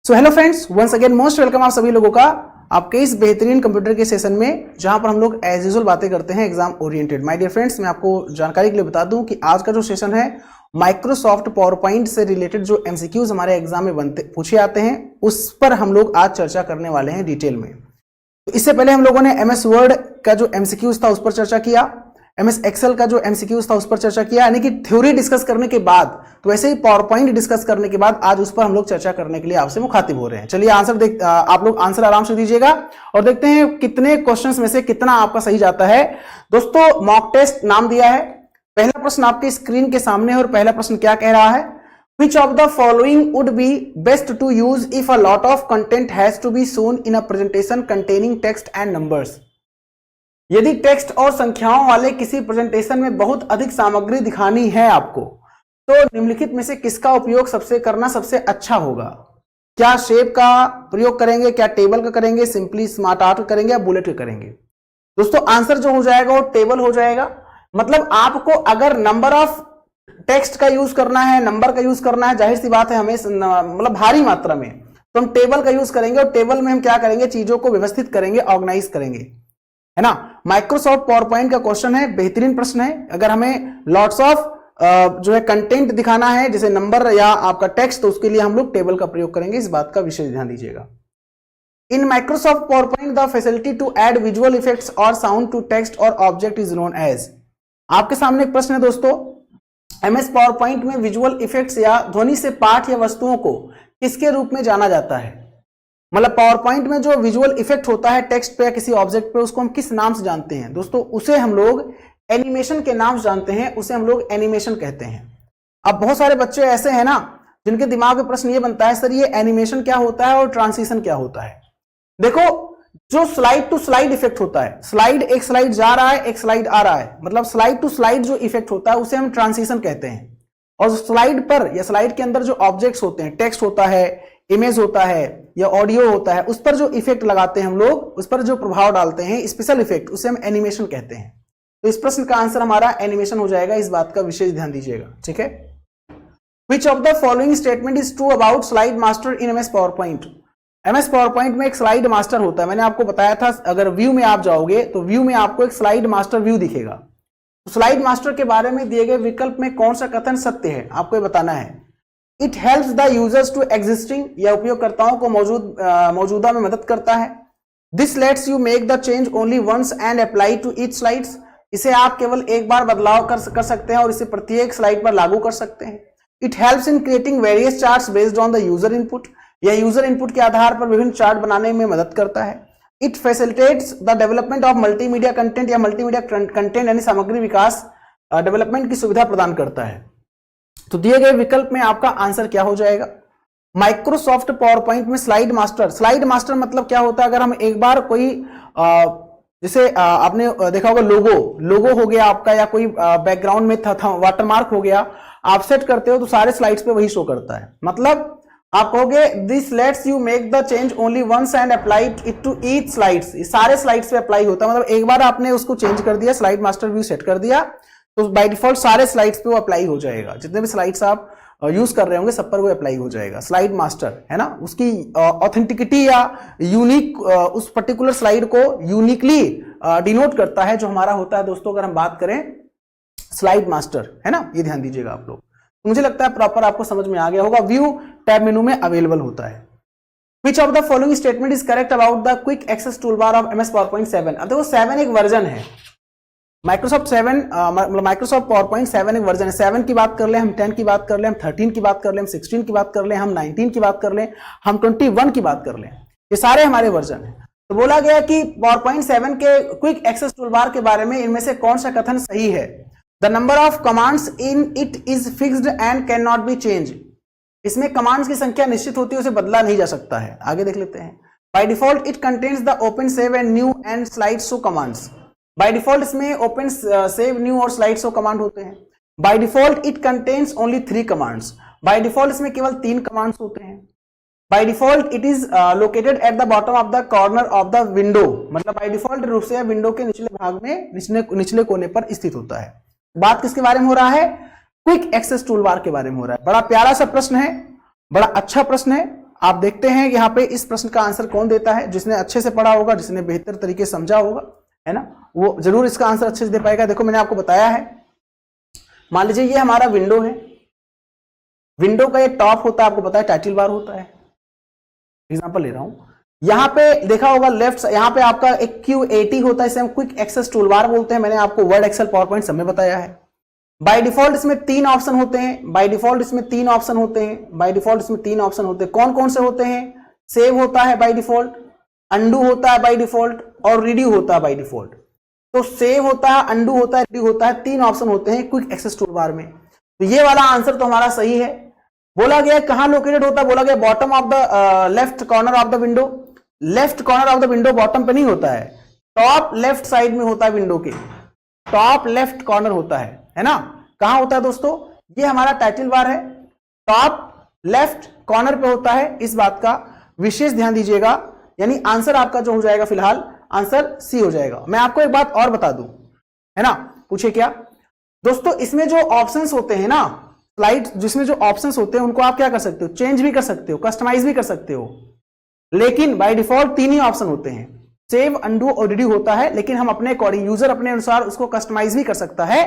सो hello friends, once again most welcome आप सभी लोगों का आपके इस बेहतरीन कंप्यूटर के सेशन में, जहां पर हम लोग एज यूजुअल बातें करते हैं exam oriented. My dear friends, मैं आपको जानकारी के लिए बता दूं कि आज का जो सेशन है माइक्रोसॉफ्ट पावर पॉइंट से रिलेटेड जो एमसीक्यूज हमारे एग्जाम में पूछे आते हैं उस पर हम लोग आज चर्चा करने वाले हैं डिटेल में। तो इससे पहले हम लोगों ने एमएस वर्ड का जो एमसीक्यूज था उस पर चर्चा किया, एमएस एक्सेल का जो एमसीक्यूज था उस पर चर्चा किया, यानी कि थ्योरी डिस्कस करने के बाद, तो वैसे ही पावर पॉइंट डिस्कस करने के बाद आज उस पर हम लोग चर्चा करने के लिए आपसे मुखातिब हो रहे हैं। चलिए आंसर आप लोग आंसर आराम से दीजिएगा और देखते हैं कितने क्वेश्चंस में से कितना आपका सही जाता है। दोस्तों, मॉक टेस्ट नाम दिया है। पहला प्रश्न आपके स्क्रीन के सामने है और पहला प्रश्न क्या कह रहा है? Which of the following would be best to use if a lot of content has to be shown in a presentation containing text and numbers? यदि टेक्स्ट और संख्याओं वाले किसी प्रेजेंटेशन में बहुत अधिक सामग्री दिखानी है आपको, तो निम्नलिखित में से किसका उपयोग करना सबसे अच्छा होगा? क्या शेप का प्रयोग करेंगे, क्या टेबल का करेंगे, सिंपली स्मार्ट आर्ट करेंगे या बुलेट का करेंगे? दोस्तों, आंसर जो हो जाएगा वो टेबल हो जाएगा। मतलब आपको अगर नंबर ऑफ टेक्स्ट का यूज करना है, नंबर का यूज करना है, जाहिर सी बात है हमें मतलब भारी मात्रा में, तो हम टेबल का यूज करेंगे और टेबल में हम क्या करेंगे, चीजों को व्यवस्थित करेंगे, ऑर्गेनाइज करेंगे, है ना। माइक्रोसॉफ्ट पावर पॉइंट का क्वेश्चन है, बेहतरीन प्रश्न है। अगर हमें लॉट्स ऑफ जो है कंटेंट दिखाना है, जैसे नंबर या आपका टेक्स्ट, तो उसके लिए हम लोग टेबल का प्रयोग करेंगे। इस बात का विशेष ध्यान दीजिएगा। In Microsoft PowerPoint the facility to add visual effects और साउंड टू टेक्स्ट और ऑब्जेक्ट इज नोन एज। आपके सामने एक प्रश्न है दोस्तों, एमएस पावर पॉइंट में विजुअल इफेक्ट्स या ध्वनि से पाठ या वस्तुओं को किसके रूप में जाना जाता है? मतलब पावर पॉइंट में जो विजुअल इफेक्ट होता है टेक्स्ट पे या किसी ऑब्जेक्ट पे, उसको हम किस नाम से जानते हैं? दोस्तों, उसे हम लोग एनिमेशन के नाम से जानते हैं, उसे हम लोग एनिमेशन कहते हैं। अब बहुत सारे बच्चे ऐसे हैं ना जिनके दिमाग में प्रश्न ये बनता है, सर ये एनिमेशन क्या होता है और ट्रांसिशन क्या होता है? देखो, जो स्लाइड टू स्लाइड इफेक्ट होता है, एक स्लाइड जा रहा है, एक स्लाइड आ रहा है, मतलब स्लाइड टू स्लाइड जो इफेक्ट होता है उसे हम ट्रांसिशन कहते हैं। और स्लाइड पर या स्लाइड के अंदर जो ऑब्जेक्ट्स होते हैं, टेक्स्ट होता है, इमेज होता है या ऑडियो होता है, उस पर जो इफेक्ट लगाते हैं हम लोग, उस पर जो प्रभाव डालते हैं, स्पेशल इफेक्ट, उसे हम एनिमेशन कहते हैं। तो इस प्रश्न का आंसर हमारा एनिमेशन हो जाएगा। इस बात का विशेष ध्यान दीजिएगा, ठीक है। Which of the following statement is true about slide master in MS PowerPoint? MS PowerPoint में एक स्लाइड मास्टर होता है। मैंने आपको बताया था, अगर व्यू में आप जाओगे तो व्यू में आपको एक स्लाइड मास्टर व्यू दिखेगा। तो स्लाइड मास्टर के बारे में दिए गए विकल्प में कौन सा कथन सत्य है, आपको ये बताना है। It helps the users to existing, यह उपयोगकर्ताओं को मौजूदा में मदद करता है। This lets you make the change only once and apply to each slides, इसे आप केवल एक बार बदलाव कर सकते हैं और इसे प्रत्येक स्लाइड पर लागू कर सकते हैं। It helps in creating various charts based on the user input, यह यूजर इनपुट के आधार पर विभिन्न चार्ट बनाने में मदद करता है। It facilitates the development of multimedia content, या मल्टीमीडिया कंटेंट यानी सामग्री विकास डेवलपमेंट की सुविधा प्रदान करता है। तो दिए गए विकल्प में आपका आंसर क्या हो जाएगा? माइक्रोसॉफ्ट पावर पॉइंट में स्लाइड मास्टर मतलब क्या होता है? अगर हम एक बार कोई जैसे आपने देखा होगा लोगो हो गया आपका, या कोई बैकग्राउंड में था वाटरमार्क हो गया, आप सेट करते हो तो सारे स्लाइड्स पे वही शो करता है। मतलब आप कहोगे this lets you make the change only once and apply it to each slides, सारे स्लाइड्स पे अप्लाई होता है। मतलब एक बार आपने उसको चेंज कर दिया, स्लाइड मास्टर व्यू सेट कर दिया, तो बाय डिफॉल्ट सारे स्लाइड्स पे वो अप्लाई हो जाएगा। जितने भी स्लाइड्स आप यूज कर रहे होंगे सब पर वो अप्लाई हो जाएगा। स्लाइड मास्टर है ना, उसकी ऑथेंटिसिटी या यूनिक उस पर्टिकुलर स्लाइड को यूनिकली डिनोट करता है, जो हमारा होता है दोस्तों, अगर हम बात करें स्लाइड मास्टर, है ना। ये ध्यान दीजिएगा आप लोग। मुझे लगता है प्रॉपर आपको समझ में आ गया होगा। व्यू टैब मेनू में अवेलेबल होता है। Which of the following statement is correct about the quick access toolbar of MS PowerPoint 7? अब देखो 7 एक वर्जन है, माइक्रोसॉफ्ट 7 मतलब माइक्रोसॉफ्ट पावरपॉइंट 7 एक वर्जन है। 7 की बात कर ले, हम 10 की बात कर ले, हम 13 की बात कर ले, हम 16 की बात कर ले, हम 19 की बात कर ले, हम 21 की बात कर ले, ये सारे हमारे वर्जन है। तो बोला गया कि पावरपॉइंट 7 के क्विक एक्सेस टूलबार के बारे में इनमें से कौन सा कथन सही है? The number of commands in it is fixed and can not be change, इसमें कमांड्स की संख्या निश्चित होती है, उसे बदला नहीं जा सकता है। आगे देख लेते हैं। By default it contains the open save and new and slide show commands, by default इसमें ओपन सेव न्यू और स्लाइड शो कमांड होते हैं। By default it contains only 3 commands, by default इसमें केवल 3 कमांड्स होते हैं। By default it is located at the bottom of the corner of the window, मतलब by default रूप से विंडो के निचले भाग में निचले कोने पर स्थित होता है। बात किसके बारे में हो रहा है? क्विक एक्सेस टूलबार के बारे में हो रहा है। बड़ा प्यारा सा प्रश्न है, बड़ा अच्छा प्रश्न है। आप देखते हैं कि यहाँ पे इस प्रश्न का आंसर कौन देता है, जिसने अच्छे से पढ़ा होगा, जिसने बेहतर तरीके से समझा होगा, है ना, वो जरूर इसका आंसर अच्छे से दे पाएगा। देखो मैंने आपको बताया है, मान लीजिए ये हमारा विंडो है, विंडो का ये टॉप होता है, आपको पता है टाइटल बार होता है, एग्जांपल ले रहा हूं। यहां पे देखा होगा लेफ्ट, यहां पे आपका एक Q80 होता है, इसे हम क्विक एक्सेस टूल बार बोलते हैं। मैंने आपको वर्ड, एक्सेल, पावर पॉइंट सब में बताया है। बाय डिफॉल्ट इसमें 3 ऑप्शन होते हैं, बाय डिफॉल्ट इसमें 3 ऑप्शन होते हैं, बाय डिफॉल्ट इसमें 3 ऑप्शन होते हैं। कौन कौन से होते हैं? सेव होता है बाय डिफॉल्ट, अंडू होता है बाय डिफॉल्ट, और रिड्यू होता है बाय डिफॉल्ट। तो सेव होता है, अंडू होता है, रिड्यू होता है, 3 ऑप्शन होते हैं क्विक एक्सेस टूल बार में। तो ये वाला आंसर तो हमारा सही है। बोला गया कहां लोकेटेड होता है, बोला गया bottom of the left corner of the window. Left corner of the window bottom पे नहीं होता है, टॉप लेफ्ट साइड में होता है, विंडो के टॉप लेफ्ट कॉर्नर होता है ना। कहां होता है दोस्तों? ये हमारा टाइटल बार है, टॉप लेफ्ट कॉर्नर पे होता है, इस बात का विशेष ध्यान दीजिएगा। यानी आंसर आपका जो हो जाएगा फिलहाल आंसर सी हो जाएगा। मैं आपको एक बात और बता दूं, है ना, पूछे क्या दोस्तों, इसमें जो ऑप्शंस होते हैं ना, स्लाइड जिसमें जो ऑप्शंस होते हैं उनको आप क्या कर सकते हो, चेंज भी कर सकते हो, कस्टमाइज भी कर सकते हो। लेकिन बाय डिफॉल्ट 3 ही ऑप्शन होते हैं, सेव, अंडू और रिड्यू होता है। लेकिन हम अपने अकॉर्डिंग, यूजर अपने अनुसार उसको कस्टमाइज भी कर सकता है,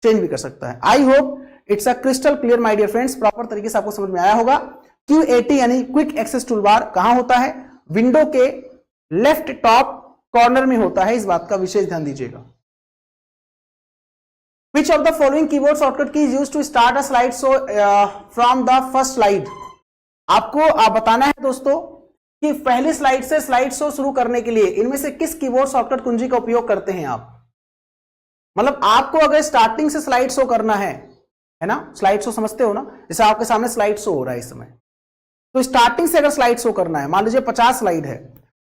चेंज भी कर सकता है। I hope it's a crystal clear my dear friends, proper तरीके से आपको समझ में आया होगा। Q80 यानी क्विक एक्सेस टूल बार कहां होता है? विंडो के लेफ्ट टॉप कॉर्नर में होता है, इस बात का विशेष ध्यान दीजिएगा। Which of the following keyboard shortcut key is used to start a slide show from the first slide? आपको बताना है दोस्तों कि पहली स्लाइड से स्लाइड शो शुरू करने के लिए इनमें से किस कीबोर्ड शॉर्टकट कुंजी का उपयोग करते हैं आप। मतलब आपको अगर स्टार्टिंग से स्लाइड शो करना है ना, स्लाइड शो समझते हो ना, जैसे आपके सामने स्लाइड शो हो रहा है इस समय, तो स्टार्टिंग से अगर स्लाइड शो करना है, मान लीजिए 50 स्लाइड है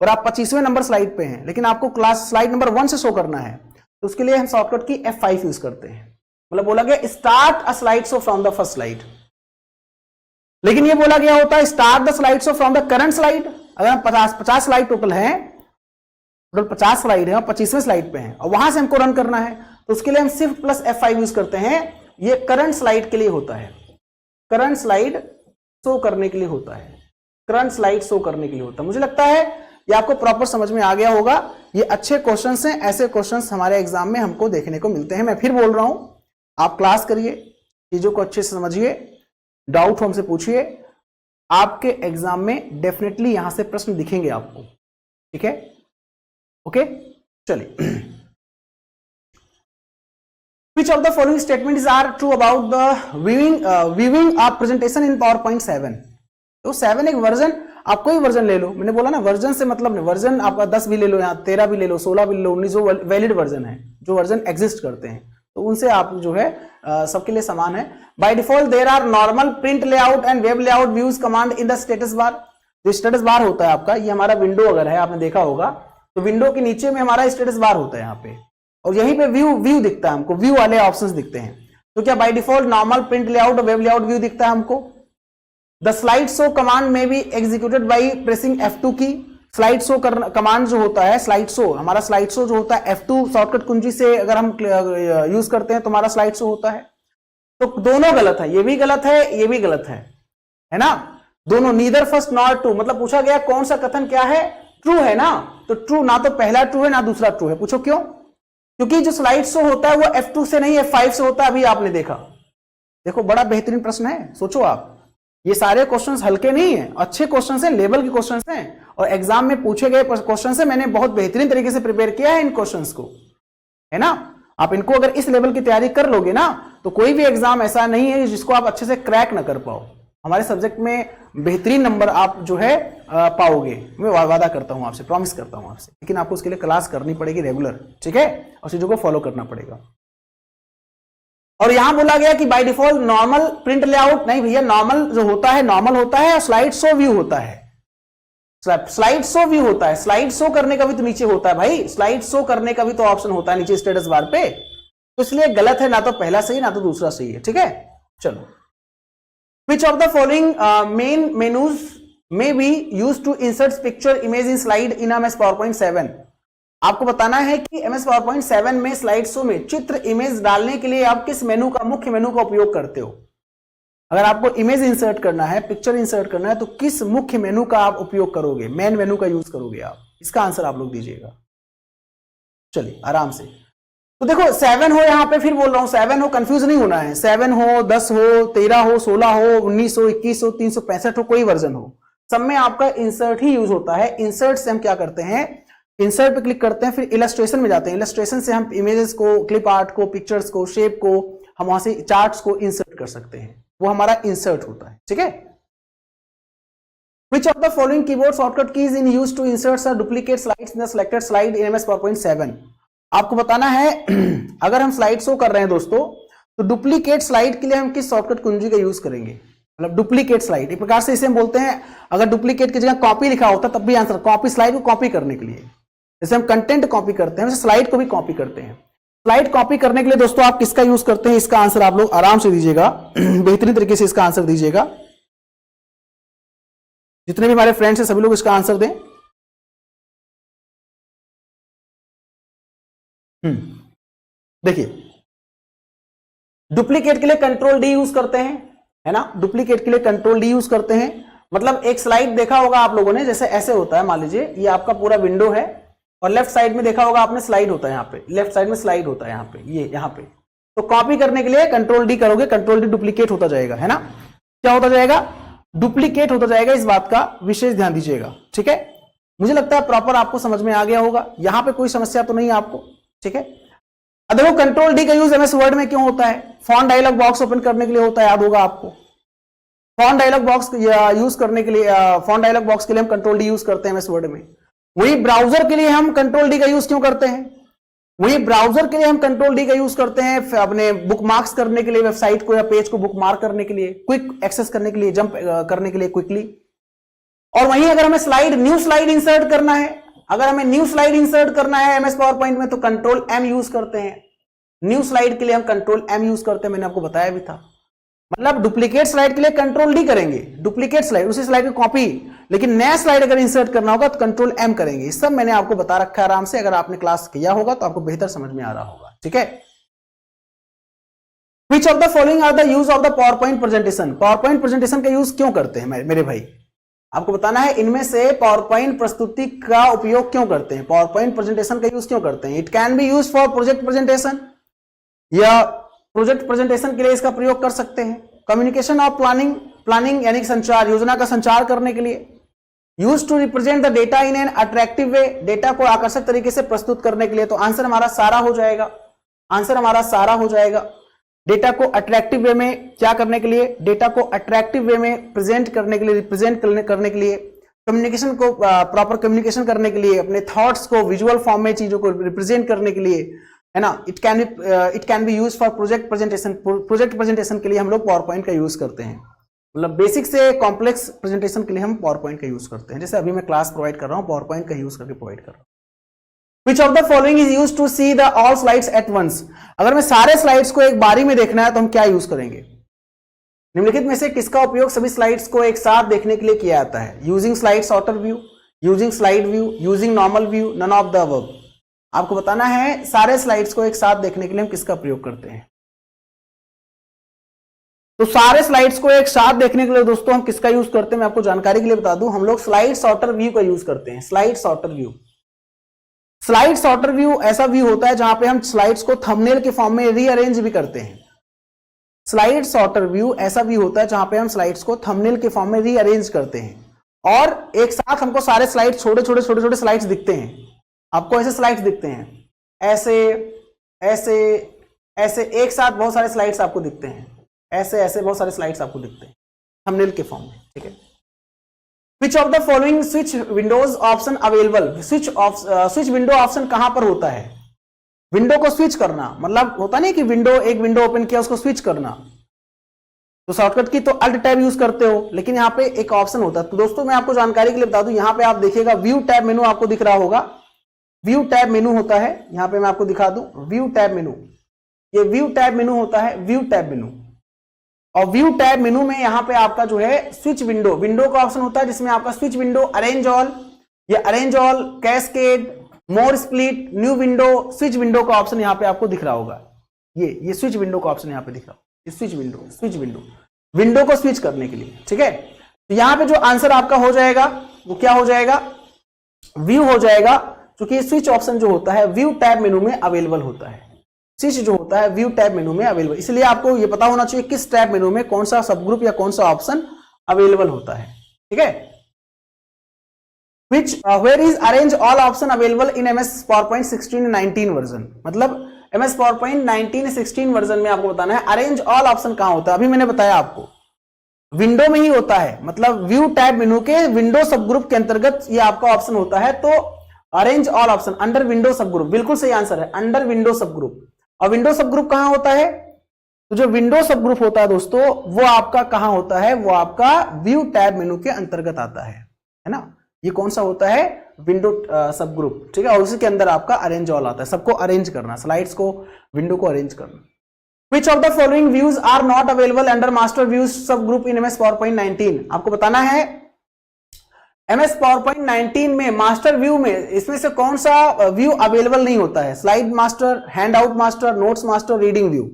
और आप 25वें नंबर स्लाइड पे हैं, लेकिन आपको क्लास स्लाइड नंबर 1 से शो करना है, तो उसके लिए हम शॉर्टकट की F5 यूज करते हैं। मतलब बोला गया start a slide show from the first slide, लेकिन ये बोला गया होता है start the slide show from the current slide. अगर हम 50 स्लाइड टोटल है, टोटल 50 स्लाइड है और 25वें स्लाइड पे हैं और वहां से हमको रन करना है, तो उसके लिए हम सिर्फ प्लस F5 यूज करते हैं। ये करंट स्लाइड के लिए होता है, करंट स्लाइड शो करने के लिए होता है, करंट स्लाइड शो करने के लिए होता है। मुझे लगता है ये आपको प्रॉपर समझ में आ गया होगा। ये अच्छे क्वेश्चंस हैं, ऐसे क्वेश्चंस हमारे एग्जाम में हमको देखने को मिलते हैं। मैं फिर बोल रहा हूं, आप क्लास करिए, चीजों को अच्छे से समझिए, डाउट हमसे पूछिए, आपके एग्जाम में डेफिनेटली यहां से प्रश्न दिखेंगे आपको, ठीक है, ओके। चलिए, which of the following statements are true about the viewing a presentation in PowerPoint 7? तो 7 एक वर्जन, आप कोई वर्जन ले लो, मैंने बोला ना वर्जन से मतलब नहीं, वर्जन आपका 10 भी ले लो, यहाँ 13 भी ले लो, 16 भी ले लो, 19 जो वैलिड वर्जन है, जो वर्जन एग्जिस्ट करते हैं, तो उनसे आप जो है सबके लिए समान है। By default there are normal print layout and web layout views command in the status bar. जो स्टेटस बार होता है आपका, ये हमारा विंडो अगर है, आपने देखा होगा, तो विंडो के नीचे में हमारा स्टेटस बार होता है यहाँ पे, और यहीं पे व्यू दिखता है हमको, व्यू वाले ऑप्शंस दिखते हैं। तो क्या by default normal print layout और वेब लेआउट व्यू दिखता है हमको। द स्लाइड शो कमांड में be executed by pressing F2 की। स्लाइड शो कमांड जो होता है, स्लाइड शो, हमारा स्लाइड शो जो होता है F2 शॉर्टकट कुंजी से अगर हम यूज करते हैं तो हमारा स्लाइड शो होता है। तो दोनों गलत है, ये भी गलत है, ये भी गलत है ना, दोनों, नीदर फर्स्ट नॉट ट्रू। मतलब पूछा गया कौन सा कथन क्या है, ट्रू है ना, तो ट्रू, ना तो पहला ट्रू है ना दूसरा ट्रू है। पूछो क्यों? क्योंकि जो स्लाइड शो होता है वो F2 से नहीं F5 से होता है, अभी आपने देखा। देखो बड़ा बेहतरीन प्रश्न है, सोचो आप, ये सारे क्वेश्चंस हल्के नहीं है, अच्छे क्वेश्चंस हैं, लेवल के क्वेश्चंस हैं, और एग्जाम में पूछे गए क्वेश्चन से मैंने बहुत बेहतरीन तरीके से प्रिपेयर किया है इन क्वेश्चंस को, है ना। आप इनको अगर इस लेवल की तैयारी कर लोगे ना, तो कोई भी एग्जाम ऐसा नहीं है जिसको आप अच्छे से क्रैक ना कर पाओ। हमारे सब्जेक्ट में बेहतरीन नंबर आप जो है पाओगे, मैं वादा करता हूं आपसे, प्रॉमिस करता हूं आपसे। लेकिन आपको उसके लिए क्लास करनी पड़ेगी रेगुलर, ठीक है, और चीजों को फॉलो करना पड़ेगा। और यहां बोला गया कि by default normal print layout, नहीं भैया, नॉर्मल जो होता है नॉर्मल होता है, और स्लाइड शो व्यू होता है, स्लाइड शो व्यू होता है। स्लाइड शो करने का भी तो नीचे होता है भाई, स्लाइड शो करने का भी तो ऑप्शन होता है नीचे स्टेटस बार पे, तो इसलिए गलत है, ना तो पहला सही ना तो दूसरा सही है, ठीक है। चलो, which of the following main menus may be used to insert picture image in slide in MS PowerPoint 7? आपको बताना है कि MS PowerPoint 7 में स्लाइड शो में चित्र इमेज डालने के लिए आप किस मेनू का, मुख्य मेनू का उपयोग करते हो। अगर आपको इमेज इंसर्ट करना है, पिक्चर इंसर्ट करना है, तो किस मुख्य मेनू का आप उपयोग करोगे, मेन मेनू का यूज करोगे आप? इसका आंसर आप लोग दीजिएगा। चलिए आराम से। तो देखो 7 हो, यहां पे फिर बोल रहा हूं 7 हो, कंफ्यूज नहीं होना है। 7 हो, 10 हो, 13 हो, 16 हो, 19 हो, 21 हो, 365 हो, कोई वर्जन हो, सब में आपका इंसर्ट ही यूज होता है। इंसर्ट से हम क्या करते हैं, इंसर्ट पे क्लिक करते हैं, फिर इलस्ट्रेशन में जाते हैं। इलस्ट्रेशन से हम इमेजेस को, क्लिप आर्ट को, पिक्चर्स को, शेप को, हम वहां से चार्ट्स को इंसर्ट कर सकते हैं, वो हमारा इंसर्ट होता है। ठीक है। Which of the following keyboard shortcut keys in use to insert or duplicate slides in the selected slide in MS PowerPoint 7? आपको बताना है अगर हम स्लाइड शो कर रहे हैं दोस्तों, तो डुप्लीकेट स्लाइड के लिए हम किस शॉर्टकट कुंजी का यूज करेंगे, मतलब डुप्लीकेट स्लाइड, एक प्रकार से इसे हम बोलते हैं, अगर डुप्लीकेट की जगह कॉपी लिखा होता तब भी आंसर कॉपी, स्लाइड को कॉपी करने के लिए, जैसे हम कंटेंट कॉपी करते हैं वैसे स्लाइड को भी कॉपी करते हैं। स्लाइड कॉपी करने के लिए दोस्तों आप किसका यूज करते हैं, इसका आंसर आप लोग आराम से दीजिएगा, बेहतरीन तरीके से इसका आंसर दीजिएगा। जितने भी हमारे फ्रेंड्स हैं सभी लोग इसका आंसर दें। देखिए डुप्लीकेट के लिए कंट्रोल डी यूज करते हैं, है ना, डुप्लीकेट के लिए कंट्रोल डी यूज करते हैं। मतलब एक स्लाइड देखा होगा आप लोगों ने, जैसे ऐसे होता है, मान लीजिए ये आपका पूरा विंडो है और लेफ्ट साइड में देखा होगा आपने स्लाइड होता है, यहाँ पे लेफ्ट साइड में स्लाइड होता है, यहाँ पे ये यहाँ पे, तो कॉपी करने के लिए कंट्रोल डी करोगे, कंट्रोल डी डुप्लीकेट होता जाएगा, है ना, क्या होता जाएगा, डुप्लीकेट होता जाएगा। इस बात का विशेष ध्यान दीजिएगा। ठीक है, मुझे लगता है प्रॉपर आपको समझ में आ गया होगा, यहां पे कोई समस्या तो नहीं है आपको। ठीक है, अब देखो कंट्रोल डी का यूज एमएस वर्ड में क्यों होता है, फॉन्ट डायलॉग बॉक्स ओपन करने के लिए होता है, याद होगा आपको। फॉन्ट डायलॉग बॉक्स यूज करने के लिए, फॉन्ट डायलॉग बॉक्स के लिए हम कंट्रोल डी यूज करते हैं एमएस वर्ड में। वही ब्राउजर के लिए हम कंट्रोल डी का यूज क्यों करते हैं, वही ब्राउजर के लिए हम कंट्रोल डी का यूज करते हैं अपने बुकमार्क्स करने के लिए, वेबसाइट को या पेज को बुकमार्क करने के लिए, क्विक एक्सेस करने के लिए, जंप करने के लिए क्विकली। और वहीं अगर हमें स्लाइड, न्यू स्लाइड इंसर्ट करना है, अगर हमें न्यू स्लाइड इंसर्ट करना है एमएस पावर पॉइंट में, तो कंट्रोल एम यूज करते हैं। न्यू स्लाइड के लिए हम कंट्रोल एम यूज करते हैं, मैंने आपको बताया भी था। मतलब डुप्लीकेट स्लाइड के लिए कंट्रोल डी करेंगे, डुप्लीकेट स्लाइड उसी स्लाइड की कॉपी, लेकिन नया स्लाइड अगर इंसर्ट करना होगा तो कंट्रोल एम करेंगे। इस सब मैंने आपको बता रखा है आराम से, अगर आपने क्लास किया होगा तो आपको बेहतर समझ में आ रहा होगा। ठीक है, Which of the following are the use of the PowerPoint presentation? PowerPoint presentation का यूज क्यों करते हैं मेरे भाई, आपको बताना है इनमें से PowerPoint प्रस्तुति का उपयोग क्यों करते हैं, PowerPoint प्रेजेंटेशन का यूज क्यों करते हैं। It can be use for project presentation, या प्रोजेक्ट प्रेजेंटेशन के लिए इसका प्रयोग कर सकते हैं। कम्युनिकेशन ऑफ प्लानिंग यानी संचार, योजना का संचार करने के लिए। Use to represent the data in an attractive way, data को आकर्षक तरीके से प्रस्तुत करने के लिए। तो आंसर हमारा सारा हो जाएगा, आंसर हमारा सारा हो जाएगा। डेटा को अट्रैक्टिव वे में क्या करने के लिए, डेटा को अट्रैक्टिव वे में प्रेजेंट करने के लिए, रिप्रेजेंट करने के लिए, कम्युनिकेशन को प्रॉपर कम्युनिकेशन करने के लिए, अपने थॉट्स को विजुअल फॉर्म में चीजों को रिप्रेजेंट करने के लिए, है ना। It can be use for project presentation, project presentation के लिए हम लोग पावर पॉइंट का यूज करते हैं। मतलब बेसिक से कॉम्प्लेक्स प्रेजेंटेशन के लिए हम पावर पॉइंट का यूज करते हैं, जैसे अभी मैं क्लास प्रोवाइड कर रहा हूं, पावर पॉइंट का यूज करके प्रोवाइड कर रहा हूं। Which of the following is used to see the all slides at once? अगर मैं सारे स्लाइड्स को एक बारी में देखना है तो हम क्या यूज करेंगे, निम्नलिखित में से किसका उपयोग सभी स्लाइड्स को एक साथ देखने के लिए किया जाता है। Using slide sorter view, using slide view, using normal view, none of the above. आपको बताना है सारे स्लाइड्स को एक साथ देखने के लिए हम किसका प्रयोग करते हैं। तो सारे स्लाइड्स को एक साथ देखने के लिए दोस्तों हम किसका यूज करते हैं, मैं आपको जानकारी के लिए बता दूं, हम लोग स्लाइड सॉर्टर व्यू का यूज करते हैं। Slide sorter view, slide sorter view ऐसा व्यू होता है जहां पे हम स्लाइड्स को थंबनेल के फॉर्म में रीअरेंज भी करते हैं। स्लाइड सॉर्टर व्यू ऐसा व्यू होता है जहां पे हम स्लाइड्स को थंबनेल के फॉर्म में रीअरेंज करते हैं, और एक साथ हमको सारे स्लाइड छोटे छोटे स्लाइड्स दिखते हैं। आपको ऐसे स्लाइड्स दिखते हैं, ऐसे ऐसे ऐसे, एक साथ बहुत सारे स्लाइड्स आपको दिखते हैं, ऐसे ऐसे बहुत सारे स्लाइड्स आपको दिखते हैं थंबनेल के फॉर्म में। ठीक है, Which of the following switch windows option available? Switch window option कहां पर होता है। विंडो को स्विच करना मतलब होता नहीं कि एक विंडो ओपन किया उसको स्विच करना, तो शॉर्टकट की तो अल्ट टैब यूज करते हो, लेकिन यहाँ पे एक ऑप्शन होता है। तो दोस्तों मैं आपको जानकारी के लिए बता दूं, यहाँ पे आप देखिएगा व्यू टैब मेनू आपको दिख रहा होगा, व्यू टैब मेनू होता है। यहाँ पे मैं आपको दिखा दूं व्यू टैब मेनू, ये व्यू टैब मेनू होता है, व्यू टैब मेनू। और व्यू टैब मेनू में यहां पे आपका जो है स्विच विंडो का ऑप्शन होता है, जिसमें आपका स्विच विंडो, अरेंज ऑल, ये arrange all, cascade, more split, new window, switch window का ऑप्शन यहां पे आपको दिख रहा होगा। ये स्विच विंडो का ऑप्शन यहां पे दिख रहा है, स्विच विंडो। विंडो को स्विच करने के लिए, ठीक है। तो यहां पे जो आंसर आपका हो जाएगा वो क्या हो जाएगा, व्यू हो जाएगा, क्योंकि स्विच ऑप्शन जो होता है व्यू टैब मेनू में अवेलेबल होता है। स्विच जो होता है व्यू टैब मेनू में अवेलेबल, इसलिए आपको ये पता होना चाहिए किस टैब मेनू में कौन सा सब ग्रुप या कौन सा ऑप्शन अवेलेबल होता है, ठीक है। Which where is arrange all option available in MS PowerPoint 16 and 19 version, मतलब MS PowerPoint 19 16 वर्जन में आपको बताना है अरेंज ऑल ऑप्शन कहां होता है। अभी मैंने बताया आपको विंडो में ही होता है, मतलब व्यू टैब मेनू के विंडो सब ग्रुप के अंतर्गत ये आपका ऑप्शन होता है। तो arrange all option under window सब ग्रुप, बिल्कुल सही आंसर है, अंडर विंडो सब ग्रुप। और विंडो सब ग्रुप कहां होता है, तो जो विंडो सब ग्रुप होता है दोस्तों वो आपका कहां होता है, वो आपका व्यू टैब मेनू के अंतर्गत आता है ना। ये कौन सा होता है, विंडो सब ग्रुप, ठीक है। और उसी के अंदर आपका अरेंज ऑल आता है, सबको अरेंज करना, स्लाइड्स को, विंडो को अरेंज करना। Which of the following views are not available under master views subgroup in MS PowerPoint 19? आपको बताना है MS PowerPoint 19 में मास्टर व्यू में इसमें से कौन सा व्यू अवेलेबल नहीं होता है। Slide master, hand out master, notes master, reading view.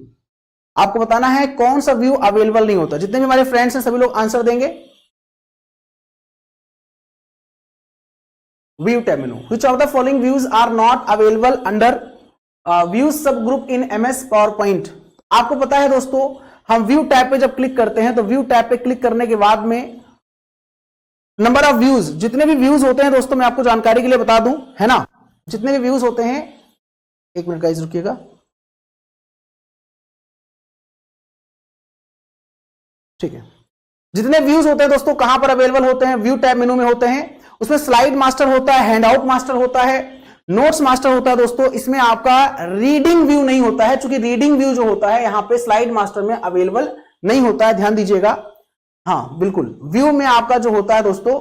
आपको बताना है कौन सा व्यू अवेलेबल नहीं होता। जितने भी हमारे फ्रेंड्स हैं सभी लोग आंसर देंगे। View tab menu, which of the following views are not available under views subgroup in MS PowerPoint? आपको पता है दोस्तों, हम व्यू टैब पे जब क्लिक करते हैं तो व्यू टैब पे क्लिक करने के बाद में नंबर ऑफ व्यूज, जितने भी व्यूज होते हैं दोस्तों मैं आपको जानकारी के लिए बता दूं, है ना, जितने भी व्यूज होते हैं, एक मिनट गाइस रुकिएगा, ठीक है। जितने व्यूज होते हैं दोस्तों कहां पर अवेलेबल होते हैं, व्यू टैब मेनू में होते हैं। उसमें स्लाइड मास्टर होता है, हैंड आउट मास्टर होता है, नोट्स मास्टर होता है दोस्तों। इसमें आपका रीडिंग व्यू नहीं होता है, क्योंकि रीडिंग व्यू जो होता है यहां पे स्लाइड मास्टर में अवेलेबल नहीं होता है, ध्यान दीजिएगा। हाँ बिल्कुल, व्यू में आपका जो होता है दोस्तों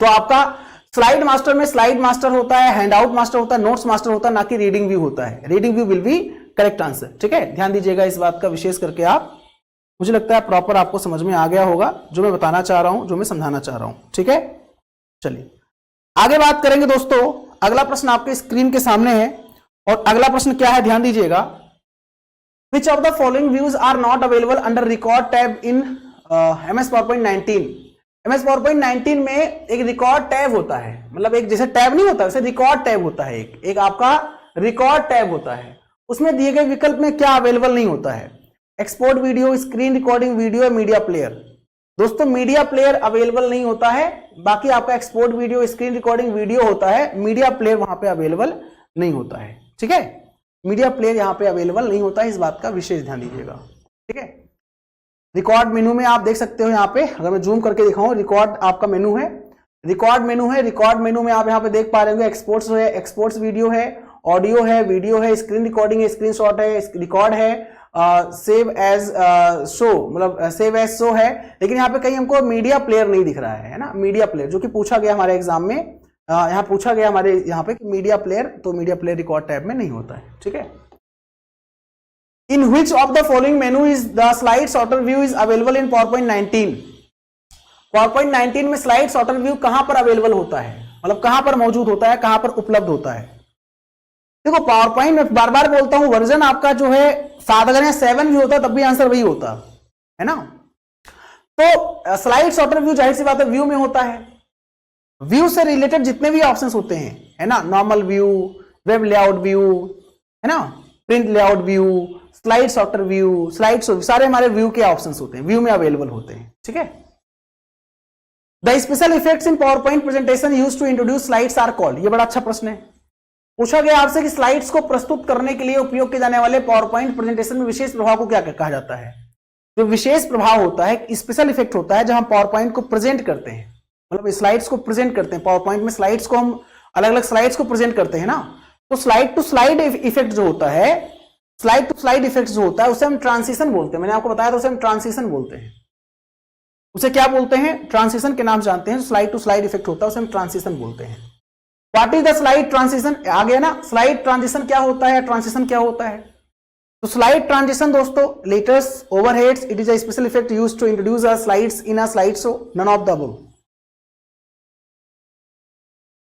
तो आपका स्लाइड मास्टर में स्लाइड मास्टर होता है, हैंड आउट मास्टर होता है, नोट्स मास्टर होता है, ना कि रीडिंग व्यू होता है। Reading view will be correct answer, ठीक है। ध्यान दीजिएगा इस बात का विशेष करके आप, मुझे लगता है प्रॉपर आपको समझ में आ गया होगा जो मैं बताना चाह रहा हूं, जो मैं समझाना चाह रहा हूं, ठीक है। चलिए आगे बात करेंगे दोस्तों। अगला प्रश्न आपके स्क्रीन के सामने है और अगला प्रश्न क्या है, ध्यान दीजिएगा। Which of the following views are not available under record tab in MS PowerPoint 19? MS PowerPoint 19 में एक रिकॉर्ड टैब होता है, मतलब एक जैसे टैब नहीं होता वैसे रिकॉर्ड टैब होता है, एक आपका रिकॉर्ड टैब होता है। उसमें दिए गए विकल्प में क्या अवेलेबल नहीं होता है, export video, screen recording video, media player. दोस्तों मीडिया प्लेयर अवेलेबल नहीं होता है, बाकी आपका export video, screen recording video होता है, मीडिया प्लेयर वहां पे अवेलेबल नहीं होता है, ठीक है। मीडिया प्लेयर यहां पे अवेलेबल नहीं होता है, इस बात का विशेष ध्यान दीजिएगा, ठीक है। रिकॉर्ड मेनू में आप देख सकते हो, यहां पे अगर मैं जूम करके दिखाऊं, रिकॉर्ड आपका मेनू है, रिकॉर्ड मेनू है। रिकॉर्ड मेनू में आप यहां पे देख पा रहे होंगे एक्सपोर्ट्स है, एक्सपोर्ट्स वीडियो है, ऑडियो है, वीडियो है, स्क्रीन रिकॉर्डिंग है, स्क्रीनशॉट है, रिकॉर्ड है, सेव एज शो, मतलब सेव एज शो है। लेकिन यहाँ पे कहीं हमको मीडिया प्लेयर नहीं दिख रहा है ना, मीडिया प्लेयर जो कि पूछा गया हमारे एग्जाम में, यहाँ पूछा गया हमारे यहाँ पे मीडिया प्लेयर, तो मीडिया प्लेयर रिकॉर्ड टैब में नहीं होता है, ठीक है। In which of the following menu is the slide sorter view is available in PowerPoint 19? PowerPoint 19 में स्लाइड सॉर्टर व्यू कहां पर अवेलेबल होता है, मतलब कहां पर मौजूद होता है, कहां पर उपलब्ध होता है। देखो पावर पॉइंट में बार बार बोलता हूं, वर्जन आपका जो है 7 अगर 7 भी होता तब भी आंसर वही होता है ना। तो स्लाइड सॉर्टर व्यू जाहिर सी बात है व्यू में होता है। व्यू से रिलेटेड जितने भी ऑप्शंस होते हैं, है ना, normal view, web layout view, है ना, print layout view, slide sorter view, slide show, सारे हमारे व्यू के ऑप्शंस होते हैं, व्यू में अवेलेबल होते हैं, ठीक है। The special effects in PowerPoint presentation used to introduce slides are called. ये बड़ा अच्छा प्रश्न है, पूछा गया आपसे कि स्लाइड्स को प्रस्तुत करने के लिए उपयोग किए जाने वाले पावर पॉइंट प्रेजेंटेशन में विशेष प्रभाव को क्या कहा जाता है। जो विशेष प्रभाव होता है, स्पेशल इफेक्ट होता है, जब हम पावर पॉइंट को प्रेजेंट करते हैं, मतलब स्लाइड्स को प्रेजेंट करते हैं, पावर पॉइंट में स्लाइड्स को हम अलग अलग स्लाइड्स को प्रेजेंट करते हैं ना, तो स्लाइड टू स्लाइड इफेक्ट जो होता है, स्लाइड टू स्लाइड इफेक्ट जो होता है उसे हम ट्रांसिशन बोलते हैं। मैंने आपको बताया था उसे हम ट्रांसिशन बोलते हैं। उसे क्या बोलते हैं, ट्रांसिशन के नाम जानते हैं। स्लाइड टू स्लाइड इफेक्ट होता है उसे हम ट्रांसिशन बोलते हैं। What is the slide transition, आ गया ना, स्लाइड ट्रांजिशन क्या होता है, ट्रांसिशन क्या होता है। तो स्लाइड ट्रांजिशन दोस्तों, letters, overheads, it is a special effect used to introduce a slides in a slide show, none of the above.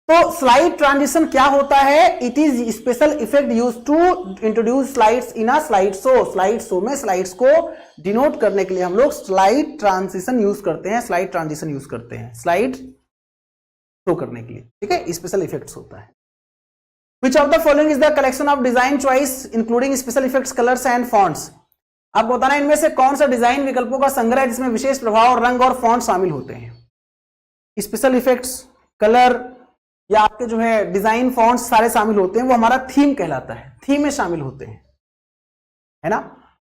तो स्लाइड ट्रांजिशन क्या होता है? It is special effect use to introduce slides in a slide show. Slide show में slides को denote करने के लिए हम लोग स्लाइड ट्रांजिशन यूज करते हैं, स्लाइड ट्रांजिशन यूज करते हैं स्लाइड शो करने के लिए, ठीक है, स्पेशल इफेक्ट्स होता है। Which of the following is the collection of design choice including special effects, colors and fonts? आपको बताना इनमें से कौन सा डिजाइन विकल्पों का संग्रह है जिसमें विशेष प्रभाव, रंग और फॉन्ट शामिल होते हैं। स्पेशल इफेक्ट्स, कलर या आपके जो है डिजाइन, फॉन्ट सारे शामिल होते हैं, वो हमारा थीम कहलाता है, थीम में शामिल होते हैं, है ना।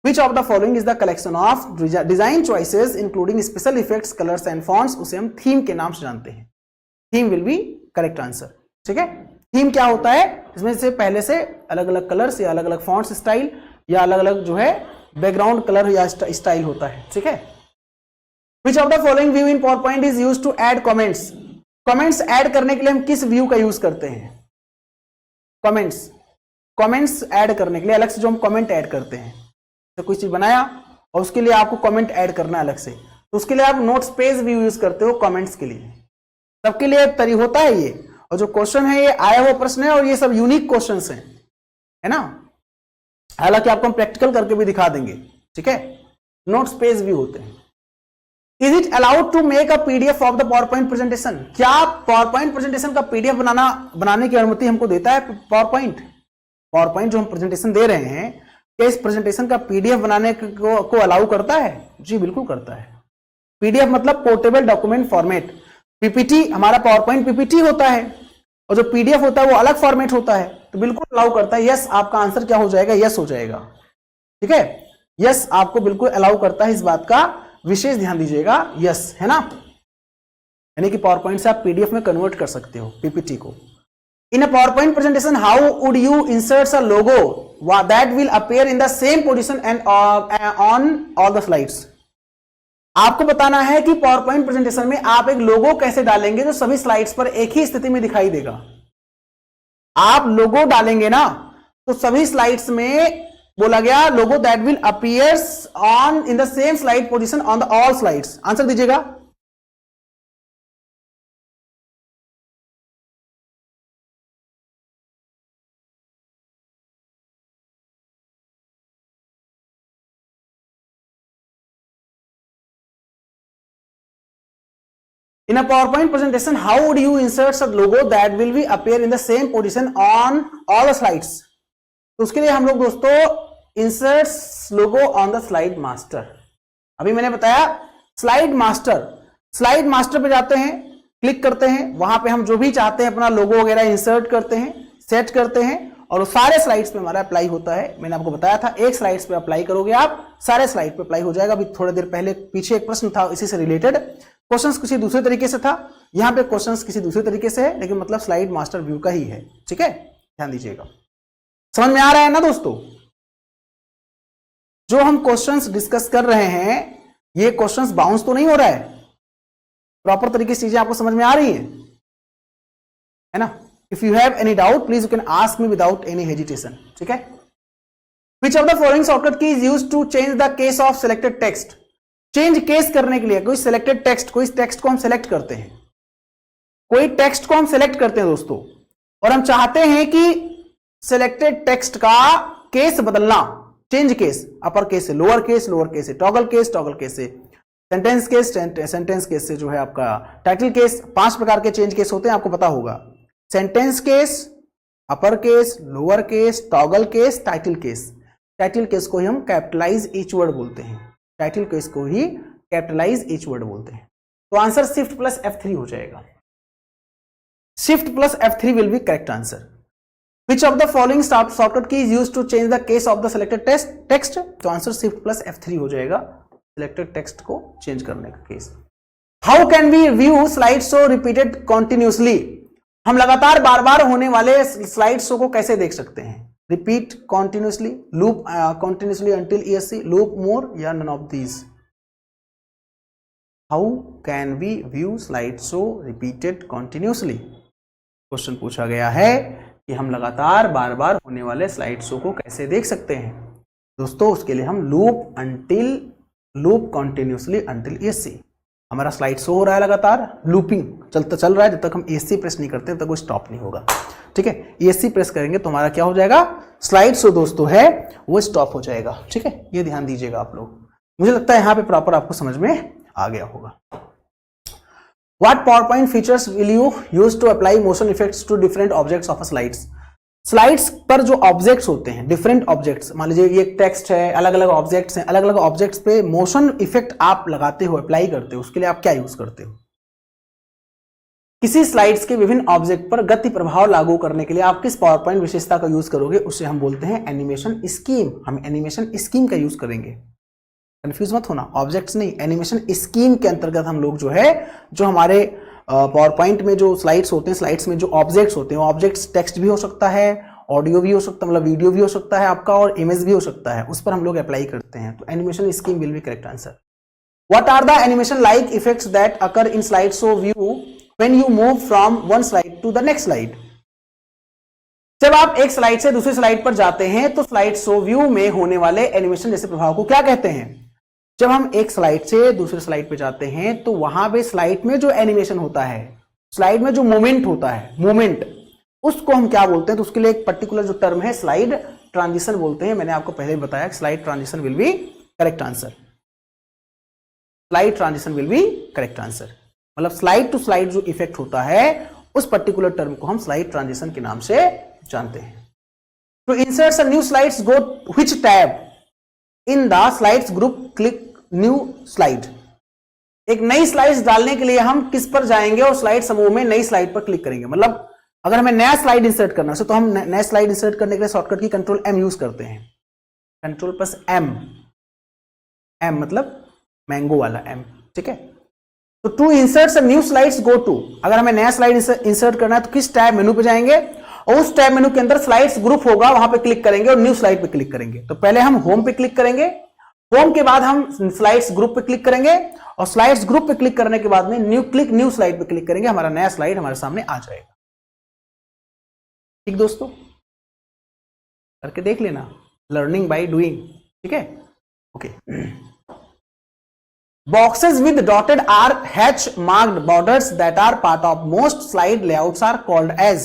Which of the following is the collection of design choices including special effects, colors and fonts? उसे हम थीम के नाम से जानते हैं। Theme will be correct answer, ठीक है। थीम क्या होता है? इसमें से पहले से अलग अलग कलर्स या अलग अलग फॉन्ट्स स्टाइल या अलग अलग जो है बैकग्राउंड कलर या स्टाइल होता है, ठीक है। Which of the following view in PowerPoint is used to add comments? Comments add करने के लिए हम किस व्यू का यूज करते हैं? कमेंट्स ऐड करने के लिए अलग से जो हम कमेंट ऐड करते हैं, तो कोई चीज बनाया और उसके लिए आपको कमेंट ऐड करना है अलग से, तो उसके लिए आप नोट्स पेज व्यू यूज करते हो कमेंट्स के लिए। सबके लिए तरीका होता है ये, और जो क्वेश्चन है ये आया हुआ प्रश्न है और ये सब यूनिक क्वेश्चंस हैं, है ना। हालांकि आपको हम प्रैक्टिकल करके भी दिखा देंगे, ठीक है। नोट्स पेज भी होते हैं। Is it allowed to make a PDF of the PowerPoint presentation? क्या पावरपॉइंट प्रेजेंटेशन का पीडीएफ बनाने की अनुमति हमको देता है पावरपॉइंट जो हम प्रेजेंटेशन दे रहे हैं, क्या इस प्रेजेंटेशन का पीडीएफ बनाने को अलाउ करता है? जी बिल्कुल करता है। पीडीएफ मतलब पोर्टेबल डॉक्यूमेंट फॉर्मेट। पीपीटी, हमारा पावरपॉइंट पीपीटी होता है और जो पीडीएफ होता है वो अलग फॉर्मेट होता है, तो बिल्कुल अलाउ करता है। यस, आपका आंसर क्या हो जाएगा? यस हो जाएगा, ठीक है। यस आपको बिल्कुल अलाउ करता है, इस बात का विशेष ध्यान दीजिएगा, यस, है ना। यानी कि पावरपॉइंट से आप पीडीएफ में कन्वर्ट कर सकते हो पीपीटी को। In a PowerPoint presentation how would you insert a logo that will appear in the same position and on all the slides? आपको बताना है कि पावरपॉइंट प्रेजेंटेशन में आप एक लोगो कैसे डालेंगे जो सभी स्लाइड्स पर एक ही स्थिति में दिखाई देगा। आप लोगो डालेंगे ना तो सभी स्लाइड्स में बोला गया logo that will appears on in the same slide position on the all slides. Answer दीजिएगा। In a PowerPoint presentation, how would you insert a logo that will be appear in the same position on all the slides? तो उसके लिए हम लोग दोस्तों insert logo on the slide master. अभी मैंने बताया स्लाइड मास्टर पे जाते हैं, क्लिक करते हैं, वहां पे हम जो भी चाहते हैं अपना लोगो वगैरह इंसर्ट करते हैं, सेट करते हैं और वो सारे स्लाइड्स पे हमारा अप्लाई होता है। मैंने आपको बताया था एक स्लाइड्स पे अप्लाई करोगे आप, सारे स्लाइड पे अप्लाई हो जाएगा। अभी थोड़ी देर पहले पीछे एक प्रश्न था इसी से रिलेटेड, क्वेश्चंस किसी दूसरे तरीके से था, यहां पे क्वेश्चंस किसी दूसरे तरीके से है, लेकिन मतलब स्लाइड मास्टर व्यू का ही है, ठीक है, ध्यान दीजिएगा। समझ में आ रहा है ना दोस्तों? जो हम क्वेश्चंस डिस्कस कर रहे हैं ये क्वेश्चंस बाउंस तो नहीं हो रहा है, प्रॉपर तरीके से चीजें आपको समझ में आ रही है ना। If you have any doubt please you can ask me without any hesitation, ठीक है। Which of the following shortcut key is used to change the case of selected text? Change case करने के लिए कोई सिलेक्टेड टेक्स्ट, कोई text को हम select करते हैं, कोई टेक्स्ट को हम सेलेक्ट करते हैं दोस्तों, और हम चाहते हैं कि सिलेक्टेड टेक्स्ट का केस बदलना, चेंज केस, अपर केस से लोअर केस, लोअर केस से टॉगल केस, टॉगल केस से सेंटेंस केस, सेंटेंस केस से जो है आपका टाइटल केस। 5 प्रकार के चेंज केस होते हैं, आपको पता होगा। Sentence case, upper case, lower case, toggle case, title case. Title case को ही हम कैपिटलाइज ईच वर्ड बोलते हैं, टाइटल केस को ही कैपिटलाइज ईच वर्ड बोलते हैं। तो आंसर शिफ्ट प्लस F3 हो जाएगा। Shift plus F3 will be correct answer. Which of the following shortcut key is used to change the case of the selected text? तो answer shift plus F3 हो जाएगा, selected text को change करने का case. How can we view slide show repeated continuously? हम लगातार बार बार होने वाले स्लाइड शो को कैसे देख सकते हैं? Repeat continuously, loop continuously until ESC, loop more या none of these? How can we view slide show repeated continuously? Question पूछा गया है कि हम लगातार बार बार होने वाले स्लाइड शो को कैसे देख सकते हैं दोस्तों। उसके लिए हम लूप कॉन्टिन्यूसली अंटिल ESC, हमारा स्लाइड शो हो रहा है लगातार, लूपिंग चल रहा है, जब तक हम ESC प्रेस नहीं करते तब तक वो स्टॉप नहीं होगा। ठीक है, ESC प्रेस करेंगे तो हमारा क्या हो जाएगा, स्लाइड शो दोस्तों है वो स्टॉप हो जाएगा। ठीक है, ये ध्यान दीजिएगा आप लोग। मुझे लगता है यहां पे प्रॉपर आपको समझ में आ गया होगा। What PowerPoint features will you use to apply motion effects to different objects of a slides? Slides पर जो ऑब्जेक्ट्स होते हैं, डिफरेंट ऑब्जेक्ट्स, मान लीजिए ये टेक्स्ट है, अलग अलग ऑब्जेक्ट्स हैं, अलग अलग ऑब्जेक्ट्स पे मोशन इफेक्ट आप लगाते हो, अप्लाई करते हो, उसके लिए आप क्या यूज करते हो? किसी स्लाइड्स के विभिन्न ऑब्जेक्ट पर गति प्रभाव लागू करने के लिए आप किस पावर पॉइंट विशेषता का यूज करोगे? उसे हम बोलते हैं एनिमेशन स्कीम। हम एनिमेशन स्कीम का यूज करेंगे, कंफ्यूज मत होना, ऑब्जेक्ट्स नहीं, एनिमेशन स्कीम के अंतर्गत हम लोग जो है, जो हमारे पावर पॉइंट में जो स्लाइड्स होते हैं, स्लाइड्स में जो ऑब्जेक्ट्स होते हैं, ऑब्जेक्ट्स टेक्स्ट भी हो सकता है, ऑडियो भी हो सकता है, मतलब वीडियो भी हो सकता है आपका, और इमेज भी हो सकता है, उस पर हम लोग अप्लाई करते हैं। तो animation scheme will be correct answer. What are the animation like effects that occur in slide show view when you move from one slide to the next slide? जब आप एक स्लाइड से दूसरी स्लाइड पर जाते हैं तो स्लाइड शो व्यू में होने वाले एनिमेशन जैसे प्रभाव को क्या कहते हैं? जब हम एक स्लाइड से दूसरे स्लाइड पे जाते हैं तो वहां पे स्लाइड में जो एनिमेशन होता है, स्लाइड में जो मूवमेंट होता है, मूवमेंट, उसको हम क्या बोलते हैं? तो उसके लिए एक पर्टिकुलर जो टर्म है स्लाइड ट्रांजिशन बोलते हैं। मैंने आपको पहले बताया कि slide transition will be correct answer. Slide transition will be correct answer, मतलब स्लाइड टू स्लाइड जो इफेक्ट होता है उस पर्टिकुलर टर्म को हम स्लाइड ट्रांजिशन के नाम से जानते हैं। तो insert new slides, go which tab in the slides group, click new slide. एक नई स्लाइड्स डालने के लिए हम किस पर जाएंगे और स्लाइड समूह में नई स्लाइड पर क्लिक करेंगे। मतलब अगर हमें नया स्लाइड इंसर्ट करना है तो हम नया स्लाइड इंसर्ट करने के लिए शॉर्टकट की कंट्रोल M यूज करते हैं, कंट्रोल प्लस M, M मतलब मैंगो वाला M। ठीक है, तो to insert new slides go to, अगर हमें नया स्लाइड इंसर्ट करना है तो किस टैब मेनू पे जाएंगे और उस टैब मेनू के अंदर स्लाइड्स ग्रुप होगा, वहां पे क्लिक करेंगे और न्यू स्लाइड पे क्लिक करेंगे। तो पहले हम होम पे क्लिक करेंगे, होम के बाद हम स्लाइड्स ग्रुप पे क्लिक करेंगे और स्लाइड्स ग्रुप पे क्लिक करने के बाद में न्यू स्लाइड पे क्लिक करेंगे, हमारा नया स्लाइड हमारे सामने आ जाएगा। ठीक दोस्तों, करके देख लेना, लर्निंग बाय डूइंग। ठीक है, okay. Boxes with dotted or hatch marked borders that are part of most slide layouts are called as।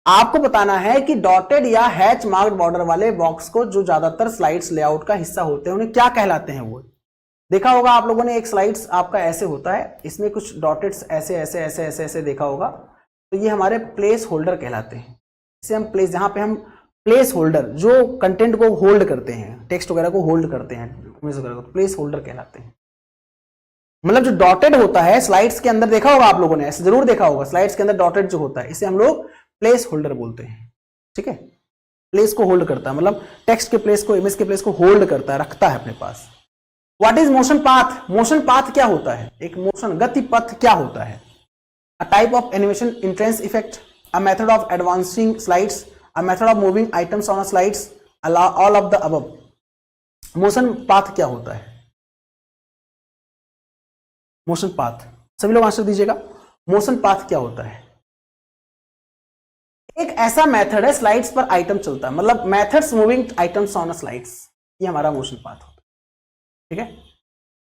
आपको बताना है कि डॉटेड या हैच मार्क्ड बॉर्डर वाले बॉक्स को जो ज्यादातर स्लाइड्स लेआउट का हिस्सा होते हैं उन्हें क्या कहलाते हैं? वो देखा होगा आप लोगों ने, एक स्लाइड्स आपका ऐसे होता है, इसमें कुछ डॉटेड्स ऐसे ऐसे ऐसे ऐसे ऐसे देखा होगा, तो ये हमारे प्लेस होल्डर कहलाते हैं। इसे हम प्लेस, जहां पे हम प्लेस होल्डर जो कंटेंट को होल्ड करते हैं, टेक्स्ट वगैरह को होल्ड करते हैं, प्लेस होल्डर कहलाते हैं। मतलब जो डॉटेड होता है स्लाइड्स के अंदर, देखा होगा आप लोगों ने, ऐसे जरूर देखा होगा, स्लाइड्स के अंदर डॉटेड जो होता है इसे हम लोग प्लेस होल्डर बोलते हैं। ठीक है, प्लेस को होल्ड करता है, मतलब टेक्स्ट के प्लेस को, इमेज के प्लेस को होल्ड करता है, रखता है अपने पास। What is motion path? Motion path क्या होता है? एक मोशन गति पथ क्या होता है? A type of animation entrance effect, a method of advancing slides, a method of moving items on a slides, all of the above. Motion path क्या होता है? मोशन पाथ, सभी लोग आंसर दीजिएगा। मोशन पाथ क्या होता है? एक ऐसा मेथड है स्लाइड्स पर आइटम चलता है, मतलब methods moving items on slides, ये हमारा मोशन पाथ होता है। ठीक है,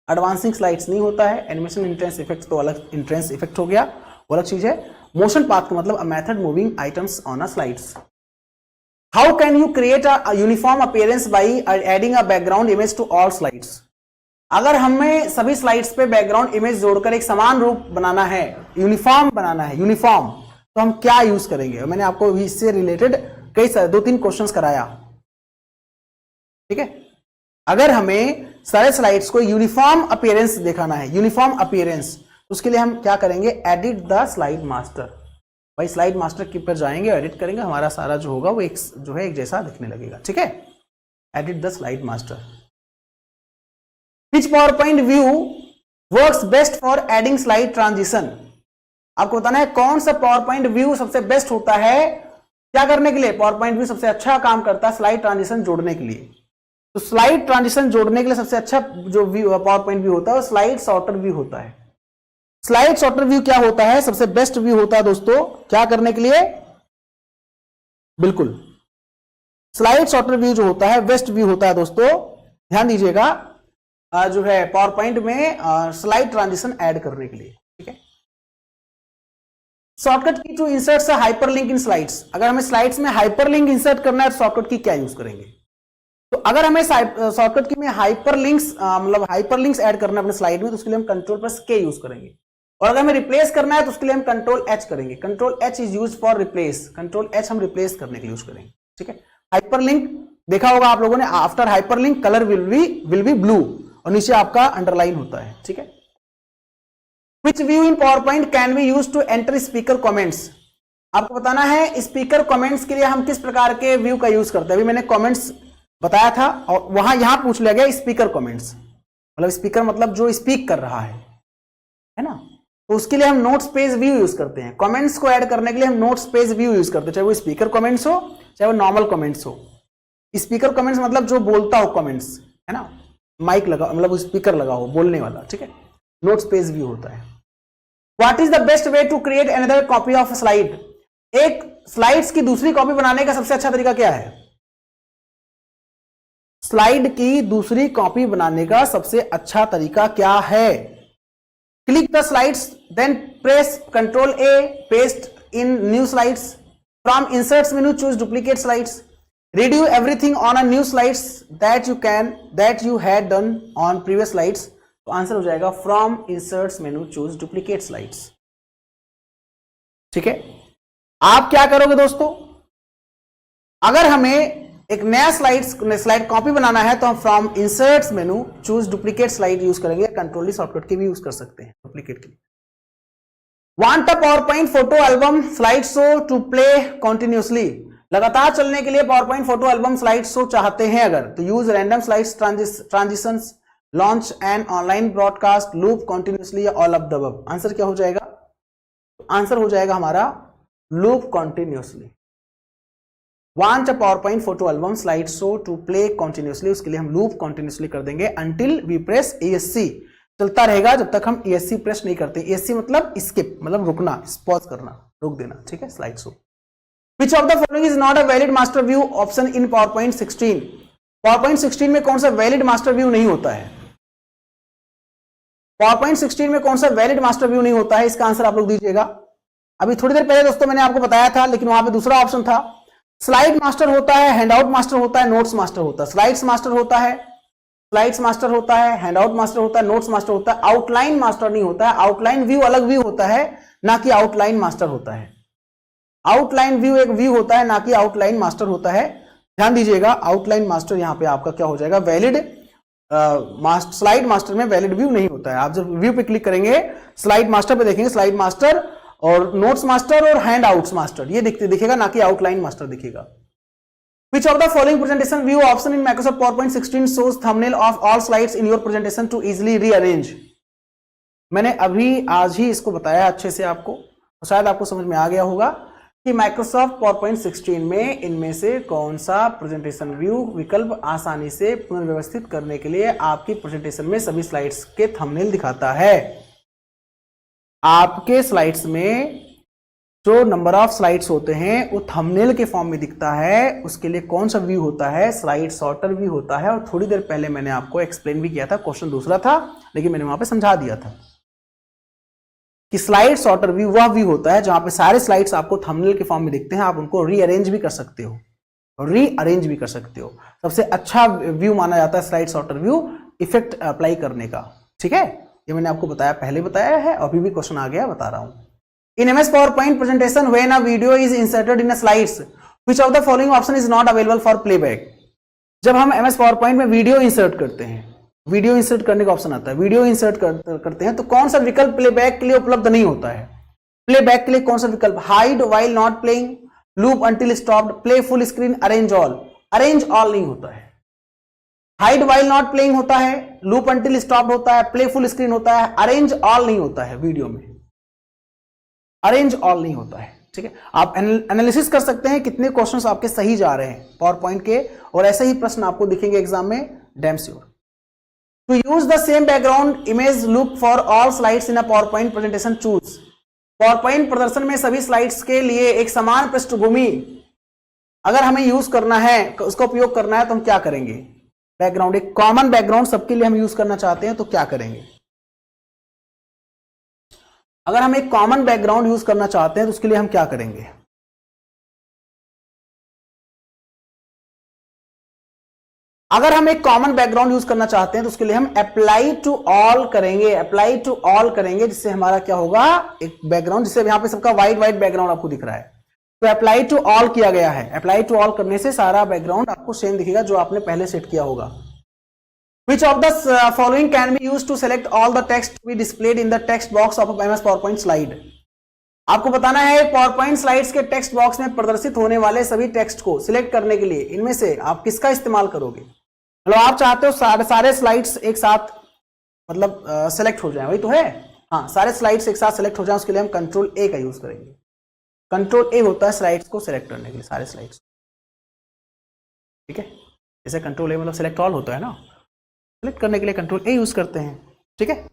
एडवांसिंग स्लाइड्स नहीं होता है। एनिमेशन इंट्रेंस इफेक्ट तो अलग, इंट्रेंस इफेक्ट हो गया, वो अलग चीज है। मोशन पाथ का मतलब a method moving items on a slides. How can you create a uniform appearance by adding a background image to all slides? अगर हमें सभी स्लाइड्स पे बैकग्राउंड इमेज जोड़कर एक समान रूप बनाना है, यूनिफॉर्म बनाना है, यूनिफॉर्म, तो हम क्या यूज करेंगे? मैंने आपको इससे रिलेटेड कई सारे 2-3 क्वेश्चंस कराया। ठीक है, अगर हमें सारे स्लाइड्स को यूनिफॉर्म अपीयरेंस दिखाना है, यूनिफॉर्म अपीयरेंस, उसके लिए हम क्या करेंगे? Edit the slide master. भाई स्लाइड मास्टर की पर जाएंगे, एडिट करेंगे, हमारा सारा जो होगा वो एक जो है एक जैसा दिखने लगेगा। ठीक है, edit the slide master. Which PowerPoint view works best for adding slide transition? आपको बताना है कौन सा PowerPoint व्यू सबसे बेस्ट होता है क्या करने के लिए? PowerPoint व्यू सबसे अच्छा काम करता है स्लाइड ट्रांजिशन जोड़ने के लिए। तो स्लाइड ट्रांजिशन जोड़ने के लिए सबसे अच्छा जो व्यू PowerPoint व्यू होता है वो स्लाइड सॉर्टर व्यू होता है। स्लाइड सॉर्टर व्यू क्या होता है? सबसे बेस्ट व्यू होता है दोस्तों क्या करने के लिए? बिल्कुल, स्लाइड सॉर्टर व्यू जो होता है बेस्ट व्यू होता है दोस्तों, ध्यान दीजिएगा, जो है पावर पॉइंट में स्लाइड ट्रांजिशन ऐड करने के लिए, ठीक है। Shortcut key to insert hyperlink in slides, अगर हमें स्लाइड्स में हाइपरलिंक इंसर्ट करना है तो शॉर्टकट की क्या यूज करेंगे? तो अगर हमें शॉर्टकट की में हाइपरलिंक्स मतलब हाइपरलिंक्स ऐड करना है अपने स्लाइड में, तो उसके लिए हम कंट्रोल+K यूज करेंगे। और अगर हमें रिप्लेस करना है तो उसके लिए हम कंट्रोल+H करेंगे। कंट्रोल+H इज यूज फॉर रिप्लेस, कंट्रोल+H हम रिप्लेस करने के लिए यूज करेंगे, ठीक है। हाइपरलिंक देखा होगा आप लोगों ने, after hyperlink colour will be blue और नीचे आपका अंडरलाइन होता है, ठीक है। Which view in PowerPoint can be used to enter speaker comments? आपको बताना है स्पीकर कमेंट्स के लिए हम किस प्रकार के व्यू का यूज करते हैं। अभी मैंने कमेंट्स बताया था और वहां यहां पूछ लिया गया स्पीकर कमेंट्स, मतलब स्पीकर मतलब जो स्पीक कर रहा है ना, तो उसके लिए हम नोट्स पेज व्यू यूज करते हैं। कमेंट्स को ऐड करने के लिए हम नोट्स पेज व्यू यूज करते हैं, चाहे वो स्पीकर कमेंट्स हो चाहे वो नॉर्मल कमेंट्स हो। स्पीकर कमेंट्स मतलब जो बोलता हो कमेंट्स, है ना, माइक लगा मतलब स्पीकर लगा हो बोलने वाला, ठीक है। नोट्स पेज व्यू होता है। What is the best way to create another copy of slide? एक स्लाइड्स की दूसरी कॉपी बनाने का सबसे अच्छा तरीका क्या है? स्लाइड की दूसरी कॉपी बनाने का सबसे अच्छा तरीका क्या है? Click the slides, then press Ctrl+A, paste in new slides, from inserts menu choose duplicate slides, redo everything on a new slides that you had done on previous slides। तो आंसर हो जाएगा from inserts menu choose duplicate slides, ठीक है। आप क्या करोगे दोस्तों, अगर हमें एक नया स्लाइड कॉपी बनाना है तो हम from inserts menu choose duplicate slide use करेंगे, कंट्रोल शॉर्टकट के भी यूज कर सकते हैं डुप्लीकेट के लिए। Want a PowerPoint photo album slide show to play continuously, लगातार चलने के लिए PowerPoint photo album slide show चाहते हैं अगर, तो use random slides transitions, launch an online broadcast, loop continuously या all of the above. Answer क्या हो जाएगा? आंसर हो जाएगा हमारा loop continuously. Want a PowerPoint photo album slide show to play continuously, उसके लिए हम लूप कॉन्टिन्यूसली कर देंगे अंटिल वी प्रेस ESC, चलता रहेगा जब तक हम ESC प्रेस नहीं करते। ESC मतलब स्किप, मतलब रुकना, पॉज करना, रोक देना, ठीक है, slide show. Which of the following is not a valid master view option in PowerPoint 16? PowerPoint 16 में कौन सा वैलिड मास्टर व्यू नहीं होता है? PowerPoint 16 में कौन सा वैलिड मास्टर व्यू नहीं होता है? इसका आंसर आप लोग दीजिएगा। अभी थोड़ी देर पहले दोस्तों मैंने आपको बताया था, लेकिन वहां पे दूसरा ऑप्शन था। स्लाइड मास्टर होता है, हैंडआउट मास्टर होता है, नोट्स मास्टर होता है। स्लाइड्स मास्टर होता है, स्लाइड्स मास्टर होता है, हैंडआउट मास्टर होता है, नोट्स मास्टर होता है, आउटलाइन मास्टर नहीं होता है। आउटलाइन व्यू अलग व्यू होता है, ना कि आउटलाइन मास्टर होता है। आउटलाइन व्यू एक व्यू होता है, ना कि आउटलाइन मास्टर होता है। ध्यान दीजिएगा, आउटलाइन मास्टर यहां पे आपका क्या हो जाएगा, वैलिड। स्लाइड मास्टर में वैलिड व्यू नहीं होता है। आप जब व्यू पे क्लिक करेंगे, स्लाइड मास्टर पे देखेंगे, स्लाइड मास्टर और नोट्स मास्टर और हैंड आउट्स मास्टर ये दिखेगा, ना कि आउटलाइन मास्टर दिखेगा। Which of the following presentation view option in Microsoft PowerPoint 16 shows thumbnail of all slides in your presentation to easily rearrange? मैंने अभी आज ही इसको बताया अच्छे से आपको, तो शायद आपको समझ में आ गया होगा कि Microsoft PowerPoint 16 में इनमें से कौन सा प्रेजेंटेशन व्यू विकल्प आसानी से पुनर्व्यवस्थित करने के लिए आपकी प्रेजेंटेशन में सभी स्लाइड्स के थंबनेल दिखाता है। आपके स्लाइड्स में जो नंबर ऑफ स्लाइड्स होते हैं वो थंबनेल के फॉर्म में दिखता है, उसके लिए कौन सा व्यू होता है? स्लाइड सॉर्टर व्यू होता है। और थोड़ी देर पहले मैंने आपको एक्सप्लेन भी किया था, क्वेश्चन दूसरा था लेकिन मैंने वहां पे समझा दिया था कि स्लाइड सॉर्टर व्यू वह व्यू होता है जहां पे सारे स्लाइड्स आपको थंबनेल के फॉर्म में दिखते हैं। आप उनको रीअरेंज भी कर सकते हो, रीअरेंज भी कर सकते हो। सबसे अच्छा व्यू माना जाता है slide sorter view effect apply करने का, ठीक है। ये मैंने आपको बताया, पहले बताया है, अभी भी क्वेश्चन आ गया, बता रहा हूं। In MS PowerPoint presentation, when a video is inserted in a slides, which of the following option is not available for playback? जब हम MS PowerPoint में वीडियो इंसर्ट करते हैं, वीडियो इंसर्ट करने का ऑप्शन आता है, वीडियो इंसर्ट करते हैं तो कौन सा विकल्प प्लेबैक के लिए उपलब्ध नहीं होता है? प्लेबैक के लिए कौन सा विकल्प? Hide while not playing, loop until stopped, play full screen, arrange all. Arrange all नहीं होता है, हाइड व्हाइल नॉट प्लेइंग होता है, लूप अंटिल स्टॉप्ड होता है, प्ले फुल स्क्रीन होता है, अरेंज ऑल नहीं होता है। वीडियो में अरेंज ऑल नहीं होता है, ठीक है। आप एनालिसिस कर सकते हैं कितने क्वेश्चंस आपके सही जा रहे हैं पावर पॉइंट के, और ऐसे ही प्रश्न आपको दिखेंगे एग्जाम में, damn sure. To use the same background image look for all slides in a PowerPoint presentation choose. PowerPoint प्रदर्शन में सभी स्लाइड्स के लिए एक समान पृष्ठभूमि अगर हमें यूज करना है, उसका उपयोग करना है, तो हम क्या करेंगे? बैकग्राउंड, एक कॉमन बैकग्राउंड सबके लिए हम यूज करना चाहते हैं तो क्या करेंगे? अगर हम एक कॉमन बैकग्राउंड यूज करना चाहते हैं तो उसके लिए हम क्या करेंगे? अगर हम एक कॉमन बैकग्राउंड यूज करना चाहते हैं तो उसके लिए हम अप्लाई टू ऑल करेंगे, अप्लाई टू ऑल करेंगे, जिससे हमारा क्या होगा, एक बैकग्राउंड, जिससे यहां पे सबका वाइट बैकग्राउंड आपको दिख रहा है, तो अप्लाई टू ऑल किया गया है। अप्लाई टू ऑल करने से सारा बैकग्राउंड आपको सेम दिखेगा जो आपने पहले सेट किया होगा। Which of the following can be used to select all the text to be displayed in the text box of a MS PowerPoint slide? आपको बताना है PowerPoint स्लाइड्स के टेक्स्ट बॉक्स में प्रदर्शित होने वाले सभी टेक्स्ट को सिलेक्ट करने के लिए इनमें से आप किसका इस्तेमाल करोगे? मतलब आप चाहते हो सारे स्लाइड्स एक साथ मतलब सेलेक्ट हो जाए, वही तो है। हाँ, सारे स्लाइड्स एक साथ सेलेक्ट हो जाए, उसके लिए हम कंट्रोल ए का यूज करेंगे। कंट्रोल ए होता है स्लाइड्स को सिलेक्ट करने के लिए, सारे स्लाइड्स, ठीक है। जैसे कंट्रोल ए मतलब सिलेक्ट ऑल होता है ना, सिलेक्ट करने के लिए कंट्रोल ए यूज करते हैं, ठीक है।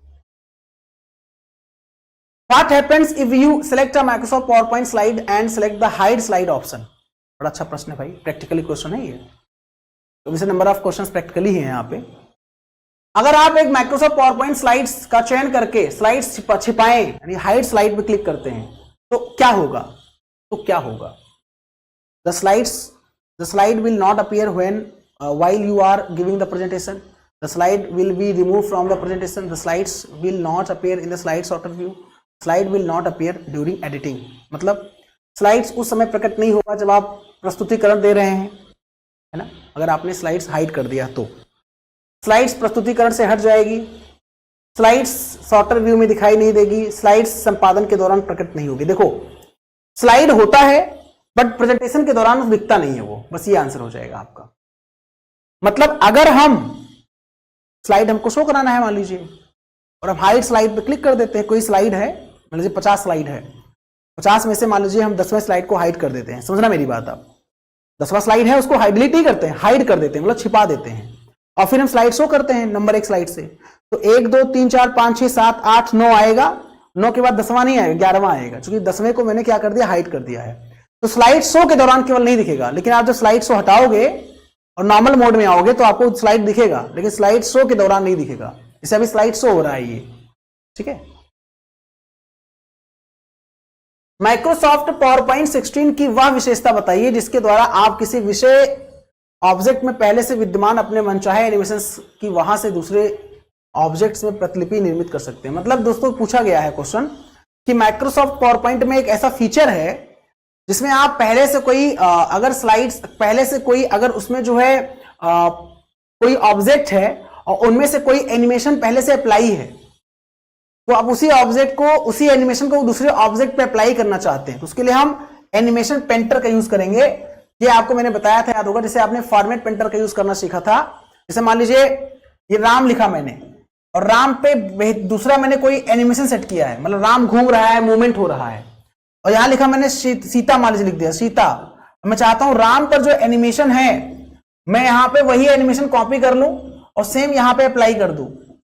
What happens if you select a Microsoft PowerPoint slide and select the hide slide option? बड़ा अच्छा प्रश्न है भाई, प्रैक्टिकली क्वेश्चन है ये, तो वैसे नंबर ऑफ क्वेश्चंस प्रैक्टिकली ही हैं यहाँ पे। अगर आप एक Microsoft PowerPoint स्लाइड्स का चयन करके स्लाइड्स छिपाएं यानी हाइड स्लाइड पे क्लिक करते हैं तो क्या होगा? The slide will not appear when while you are giving the presentation. The slide will be removed from the presentation. The slides will not appear in the slide sorter view. Slide will not appear during editing. मतलब slides उस समय प्रकट नहीं होगा जब आप प्रस्तुतिकरण दे रहे हैं, है ना। अगर आपने स्लाइड्स हाइड कर दिया तो स्लाइड्स प्रस्तुतिकरण से हट जाएगी, स्लाइड्स सॉर्टर व्यू में दिखाई नहीं देगी, स्लाइड्स संपादन के दौरान प्रकट नहीं होगी। देखो, स्लाइड होता है बट प्रेजेंटेशन के दौरान दिखता नहीं है वो, बस ये आंसर हो जाएगा आपका। मतलब अगर हम स्लाइड हमको शो कराना है मान लीजिए, और हम हाइड स्लाइड पे क्लिक कर देते हैं, कोई स्लाइड है मान लीजिए 50 स्लाइड है, 50 में से मान लीजिए हम 10वें स्लाइड को हाइड कर देते हैं, समझना मेरी बात आप, 10वां स्लाइड है उसको डिलीट नहीं करते हैं, हाइड कर देते हैं, मतलब छिपा देते हैं, और फिर हम स्लाइड शो करते हैं नंबर 1 स्लाइड से, तो 1 2 3 4 5 6 7 8 9 आएगा, 9 के बाद 10वां नहीं आएगा, 11वां आएगा, क्योंकि 10वें को मैंने क्या कर दिया, हाइड कर दिया है। तो स्लाइड शो के दौरान केवल नहीं दिखेगा, लेकिन आप जब स्लाइड शो हटाओगे और नॉर्मल मोड में आओगे तो आपको स्लाइड दिखेगा, लेकिन स्लाइड शो के दौरान नहीं दिखेगा। जैसे अभी स्लाइड शो हो रहा है ये, ठीक है। माइक्रोसॉफ्ट पावरपॉइंट 16 की वह विशेषता बताइए जिसके द्वारा आप किसी विषय ऑब्जेक्ट में पहले से विद्यमान अपने मनचाहे एनिमेशंस की वहां से दूसरे ऑब्जेक्ट्स में प्रतिलिपि निर्मित कर सकते हैं। मतलब दोस्तों पूछा गया है क्वेश्चन कि माइक्रोसॉफ्ट पावरपॉइंट में एक ऐसा फीचर है जिसमें आप पहले से कोई अगर स्लाइड्स पहले से कोई अगर उसमें जो है कोई ऑब्जेक्ट है और उनमें से कोई एनिमेशन पहले से अप्लाई है, तो आप उसी ऑब्जेक्ट को, उसी एनिमेशन को दूसरे ऑब्जेक्ट पे अप्लाई करना चाहते हैं, तो उसके लिए हम एनिमेशन पेंटर का यूज करेंगे। ये आपको मैंने बताया था, याद होगा, जैसे आपने फॉर्मेट पेंटर का यूज करना सीखा था। जैसे मान लीजिए ये राम लिखा मैंने, और राम पे दूसरा मैंने कोई एनिमेशन सेट किया है, मतलब राम घूम रहा है, मूवमेंट हो रहा है, और यहां लिखा मैंने सीता, मान लीजिए लिख दिया सीता। मैं चाहता हूं राम पर जो एनिमेशन है मैं यहां पे वही एनिमेशन कॉपी कर लूं और सेम यहां पे अप्लाई कर दूं,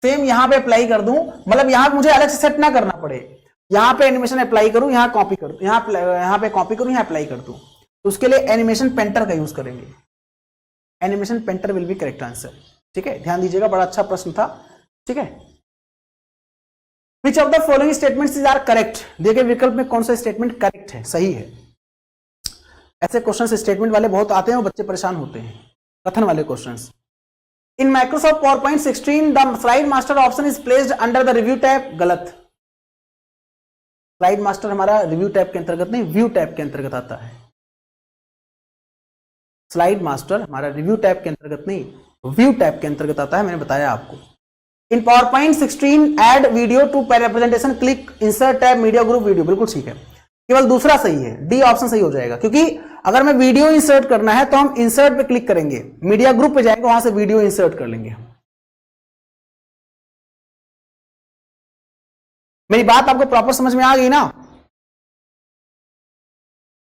सेम यहां पे अप्लाई कर दूं, मतलब यहां मुझे अलग से सेट ना करना पड़े, यहां पे एनिमेशन अप्लाई करूं, यहां कॉपी कर दूं, यहां पे कॉपी करूं, यहां अप्लाई कर दूं, तो उसके लिए एनिमेशन पेंटर का यूज करेंगे। Animation painter will be correct answer, ठीक है, ध्यान दीजिएगा, बड़ा अच्छा प्रश्न था, ठीक है। Which of the following statements are correct? दिए गए विकल्प में कौन सा स्टेटमेंट करेक्ट है, सही है। ऐसे क्वेश्चंस स्टेटमेंट वाले बहुत आते हैं और बच्चे परेशान होते हैं, कथन वाले questions. In Microsoft PowerPoint 16 the slide master option is placed under the review tab, गलत। स्लाइड मास्टर हमारा रिव्यू टैब के अंतर्गत नहीं, व्यू टैब के अंतर्गत आता है। स्लाइड मास्टर हमारा रिव्यू टैब के अंतर्गत नहीं, व्यू टैब के अंतर्गत आता है, मैंने बताया आपको। In PowerPoint 16 add video to presentation, click insert tab media group video, बिल्कुल ठीक है, केवल दूसरा सही है, डी ऑप्शन सही हो जाएगा, क्योंकि अगर मैं वीडियो इंसर्ट करना है तो हम इंसर्ट पे क्लिक करेंगे, मीडिया ग्रुप पे जाएंगे, वहां से वीडियो इंसर्ट कर लेंगे। मेरी बात आपको प्रॉपर समझ में आ गई ना।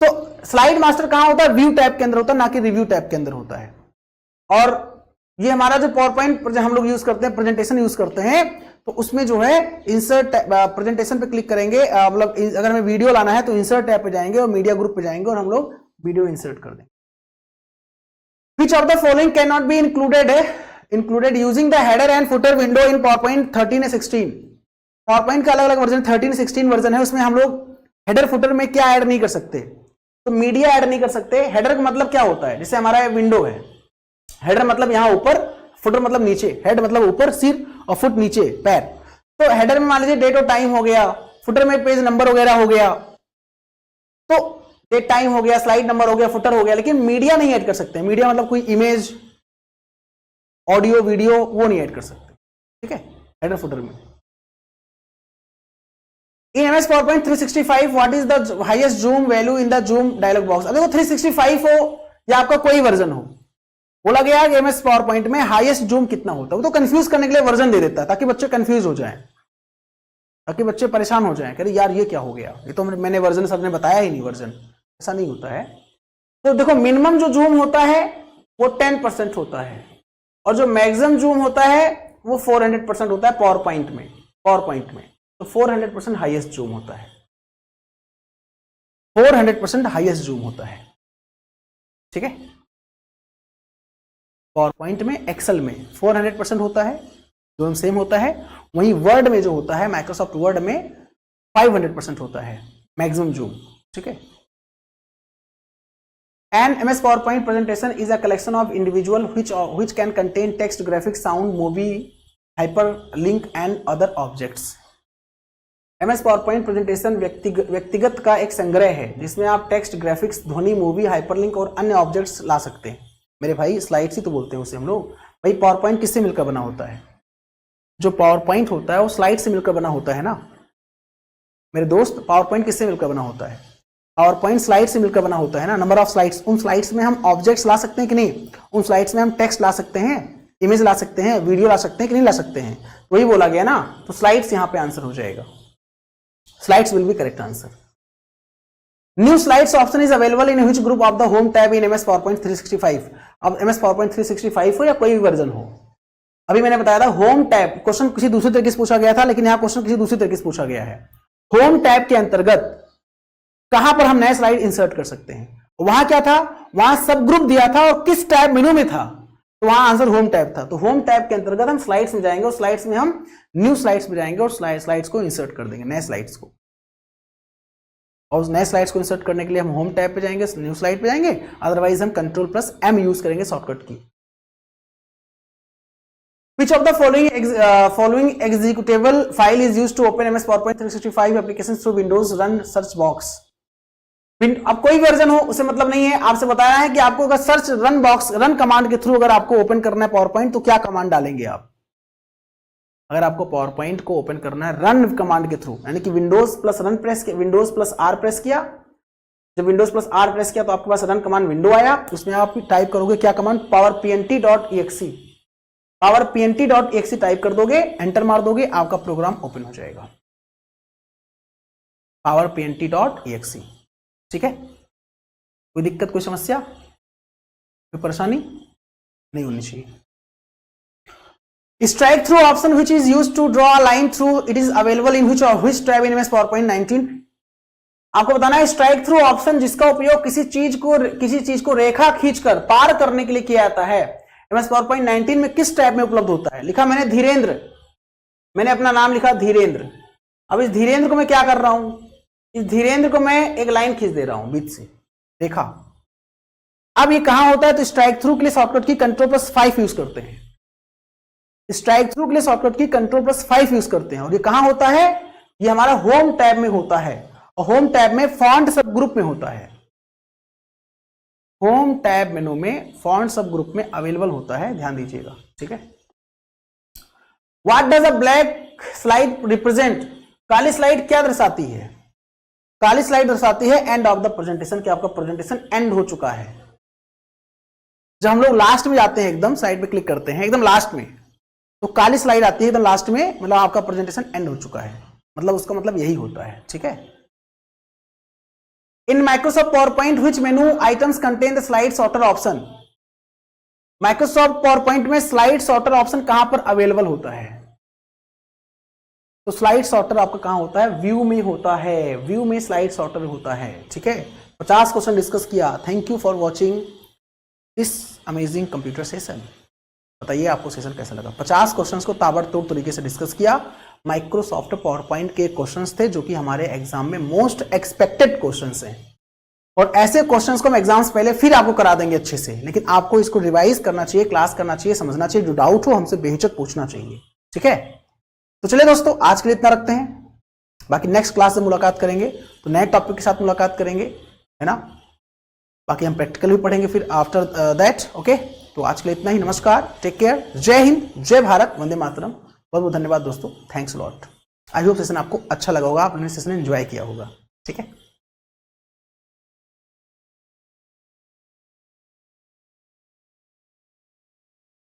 तो स्लाइड मास्टर कहां होता है, व्यू टैब के अंदर होता है, ना कि रिव्यू टैब के अंदर होता है। और ये हमारा जो पावरपॉइंट हम लोग यूज करते हैं, प्रेजेंटेशन यूज करते हैं, तो उसमें जो है इंसर्ट प्रेजेंटेशन पे क्लिक करेंगे, मतलब अगर हमें वीडियो लाना है तो इंसर्ट टैब पे जाएंगे और मीडिया ग्रुप पे जाएंगे और हम लोग वीडियो इंसर्ट कर देंगे। Which of the following cannot be included included using the header and footer window in PowerPoint 13 या 16। पावरपॉइंट का अलग अलग वर्जन 13 16 वर्जन है, उसमें हम लोग हेडर फुटर में क्या ऐड नहीं कर सकते, तो मीडिया ऐड नहीं कर सकते। हेडर का मतलब क्या होता है, जैसे हमारा विंडो है, हेडर मतलब यहां ऊपर, फुटर मतलब नीचे, हेड मतलब ऊपर सिर और फुट नीचे पैर। तो हेडर में मान लीजिए डेट और टाइम हो गया, फुटर में पेज नंबर वगैरह हो गया, तो डेट टाइम हो गया, स्लाइड नंबर हो गया, फुटर हो गया, लेकिन मीडिया नहीं ऐड कर सकते। मीडिया मतलब कोई इमेज, ऑडियो, वीडियो, वो नहीं ऐड कर सकते, ठीक है, हेडर फुटर में। In MS PowerPoint 365 what is the highest zoom value in the zoom dialog box. अगर वो 365 हो या आपका कोई वर्जन हो, बोला गया कि एमएस पावरपॉइंट में हाईएस्ट जूम कितना होता है, वो तो कंफ्यूज करने के लिए वर्जन दे देता है, ताकि बच्चे कंफ्यूज हो जाएं, ताकि बच्चे परेशान हो जाएं, कह यार ये क्या हो गया, ये तो मैंने वर्जन सर ने बताया ही नहीं, वर्जन ऐसा नहीं होता है। तो देखो मिनिमम जो जूम होता है वो 10% होता है, और जो मैक्सिमम जूम होता है वो 400% होता है पावरपॉइंट में। तो 400% हाईएस्ट जूम होता है, 400% हाईएस्ट जूम होता है, ठीक है। पावरपॉइंट में, एक्सेल में 400% होता है, जूम सेम होता है। वहीं वर्ड में जो होता है, माइक्रोसॉफ्ट वर्ड में 500% होता है मैक्सिमम जूम, ठीक है। An MS PowerPoint presentation is a collection of individual which can contain text, graphics, sound, movie, hyperlink and other objects. MS PowerPoint presentation व्यक्तिगत का एक संग्रह है, जिसमें आप टेक्स्ट, ग्राफिक्स, ध्वनि, मूवी, हाइपरलिंक और अन्य ऑब्जेक्ट्स ला सकते हैं। मेरे भाई स्लाइड्स ही तो बोलते हैं उसे हम लोग। भाई पावरपॉइंट किससे मिलकर बना होता है, जो पावरपॉइंट होता है वो स्लाइड से मिलकर बना होता है ना मेरे दोस्त। पावरपॉइंट किससे मिलकर बना होता है, पावरपॉइंट स्लाइड से मिलकर बना होता है ना, नंबर ऑफ स्लाइड्स। उन स्लाइड्स में हम ऑब्जेक्ट्स ला सकते हैं कि नहीं, उन स्लाइड्स में हम टेक्स्ट ला सकते हैं, इमेज ला सकते हैं, वीडियो ला सकते हैं कि नहीं ला सकते हैं, वही बोला गया ना। तो स्लाइड्स यहां पे आंसर हो जाएगा, slides will be correct answer. New slides option is available in which group of the home tab in MS PowerPoint 365। अब एमएस पावरपॉइंट 365 हो या कोई भी वर्जन हो, अभी मैंने बताया था होम टैब, क्वेश्चन किसी दूसरे तरीके से पूछा गया था, लेकिन यहां क्वेश्चन किसी दूसरे तरीके से पूछा गया है। होम टैब के अंतर्गत कहां पर हम नए स्लाइड इंसर्ट कर सकते हैं, वहां क्या था, वहां सब ग्रुप दिया था और किस टैब मेनू में था, तो वहां आंसर होम टैब था। तो होम टैब के अंतर्गत हम स्लाइड्स में जाएंगे और स्लाइड्स में हम न्यू स्लाइड्स में जाएंगे और स्लाइड्स को इंसर्ट कर देंगे, नए स्लाइड्स को। और उस नए स्लाइड्स को इंसर्ट करने के लिए हम होम टैब पे जाएंगे, न्यू स्लाइड पे जाएंगे, अदरवाइज हम Ctrl+M यूज करेंगे शॉर्टकट की। Which of the following executable file is used to open MS PowerPoint 365 applications through Windows Run Search Box? अब कोई वर्जन हो उसे मतलब नहीं है, आपसे बताया है कि आपको अगर search run box, run command के थ्रू अगर आपको ओपन करना है पावरपॉइंट, तो क्या कमांड डालेंगे आप। अगर आपको पावरपॉइंट को ओपन करना है रन कमांड के थ्रू, यानी कि विंडोज प्लस R प्रेस किया, जब विंडोज प्लस R प्रेस किया तो आपके पास रन कमांड विंडो आया, उसमें आप टाइप करोगे क्या कमांड, powerpnt.exe, powerpnt.exe टाइप कर दोगे, एंटर मार दोगे, आपका प्रोग्राम ओपन हो जाएगा, powerpnt.exe, ठीक है। कोई दिक्कत, कोई समस्या, कोई परेशानी नहीं होनी चाहिए। Strike through option which is used to draw a line through, it is available in which tab in MS PowerPoint 19। आपको बताना है स्ट्राइक थ्रू ऑप्शन जिसका उपयोग किसी चीज को रेखा खींचकर पार करने के लिए किया जाता है, एमएस पावरपॉइंट 19 में किस टैब में उपलब्ध होता है। लिखा मैंने धीरेन्द्र, मैंने अपना नाम लिखा धीरेन्द्र। अब इस धीरेन्द्र को मैं क्या कर रहा हूं, इस धीरेन्द्र को मैं एक लाइन खींच दे रहा हूं बीच से, देखा। अब ये कहां होता है, तो स्ट्राइक थ्रू के लिए शॉर्टकट की Ctrl+5 यूज करते हैं, स्ट्राइक थ्रू के लिए शॉर्टकट की Ctrl+5 यूज करते हैं। और ये कहां होता है, ये हमारा होम टैब में होता है, और होम टैब में फॉन्ट सब ग्रुप में होता है, होम टैब मेनू में फॉन्ट सब ग्रुप में अवेलेबल होता है, ध्यान दीजिएगा, ठीक है। What does a black slide represent, Kali slide क्या दर्शाती है, काली स्लाइड दर्शाती है एंड ऑफ द प्रेजेंटेशन, कि आपका प्रेजेंटेशन एंड हो चुका है। जब हम लोग लास्ट में जाते हैं, एकदम साइड पे क्लिक करते हैं, एकदम लास्ट में, तो काली स्लाइड आती है एकदम लास्ट में, मतलब आपका प्रेजेंटेशन एंड हो चुका है, मतलब उसका मतलब यही होता है, ठीक है। In Microsoft PowerPoint which menu items contain the slide sorter option, Microsoft PowerPoint में स्लाइड सॉर्टर ऑप्शन कहां पर अवेलेबल होता है, तो स्लाइड सॉर्टर आपका कहां होता है, व्यू में होता है, व्यू में स्लाइड सॉर्टर होता है, ठीक है। 50 क्वेश्चन डिस्कस किया। Thank you for watching this amazing computer session. बताइए आपको सेशन कैसा लगा। 50 क्वेश्चंस को ताबड़तोड़ तरीके से डिस्कस किया। माइक्रोसॉफ्ट पावर पॉइंट के क्वेश्चंस थे जो कि हमारे एग्जाम में मोस्ट एक्सपेक्टेड क्वेश्चंस हैं, और ऐसे क्वेश्चंस को हम एग्जाम्स पहले फिर आपको करा देंगे अच्छे से, लेकिन आपको इसको रिवाइज करना चाहिए, क्लास करना चाहिए, समझना चाहिए, जो डाउट हो हमसे बेहिचक पूछना चाहिए, ठीक है। तो चलिए दोस्तों, आज के लिए इतना रखते हैं, बाकी नेक्स्ट क्लास में मुलाकात करेंगे, तो नए टॉपिक के साथ मुलाकात करेंगे, है ना। बाकी हम प्रैक्टिकल भी पढ़ेंगे फिर आफ्टर दैट, ओके। तो आज के लिए इतना ही, नमस्कार, टेक केयर, जय हिंद, जय भारत, वंदे मातरम। बहुत बहुत धन्यवाद दोस्तों, thanks lot. I hope session आपको अच्छा लगा होगा, आपने सेशन एंजॉय किया होगा, ठीक है।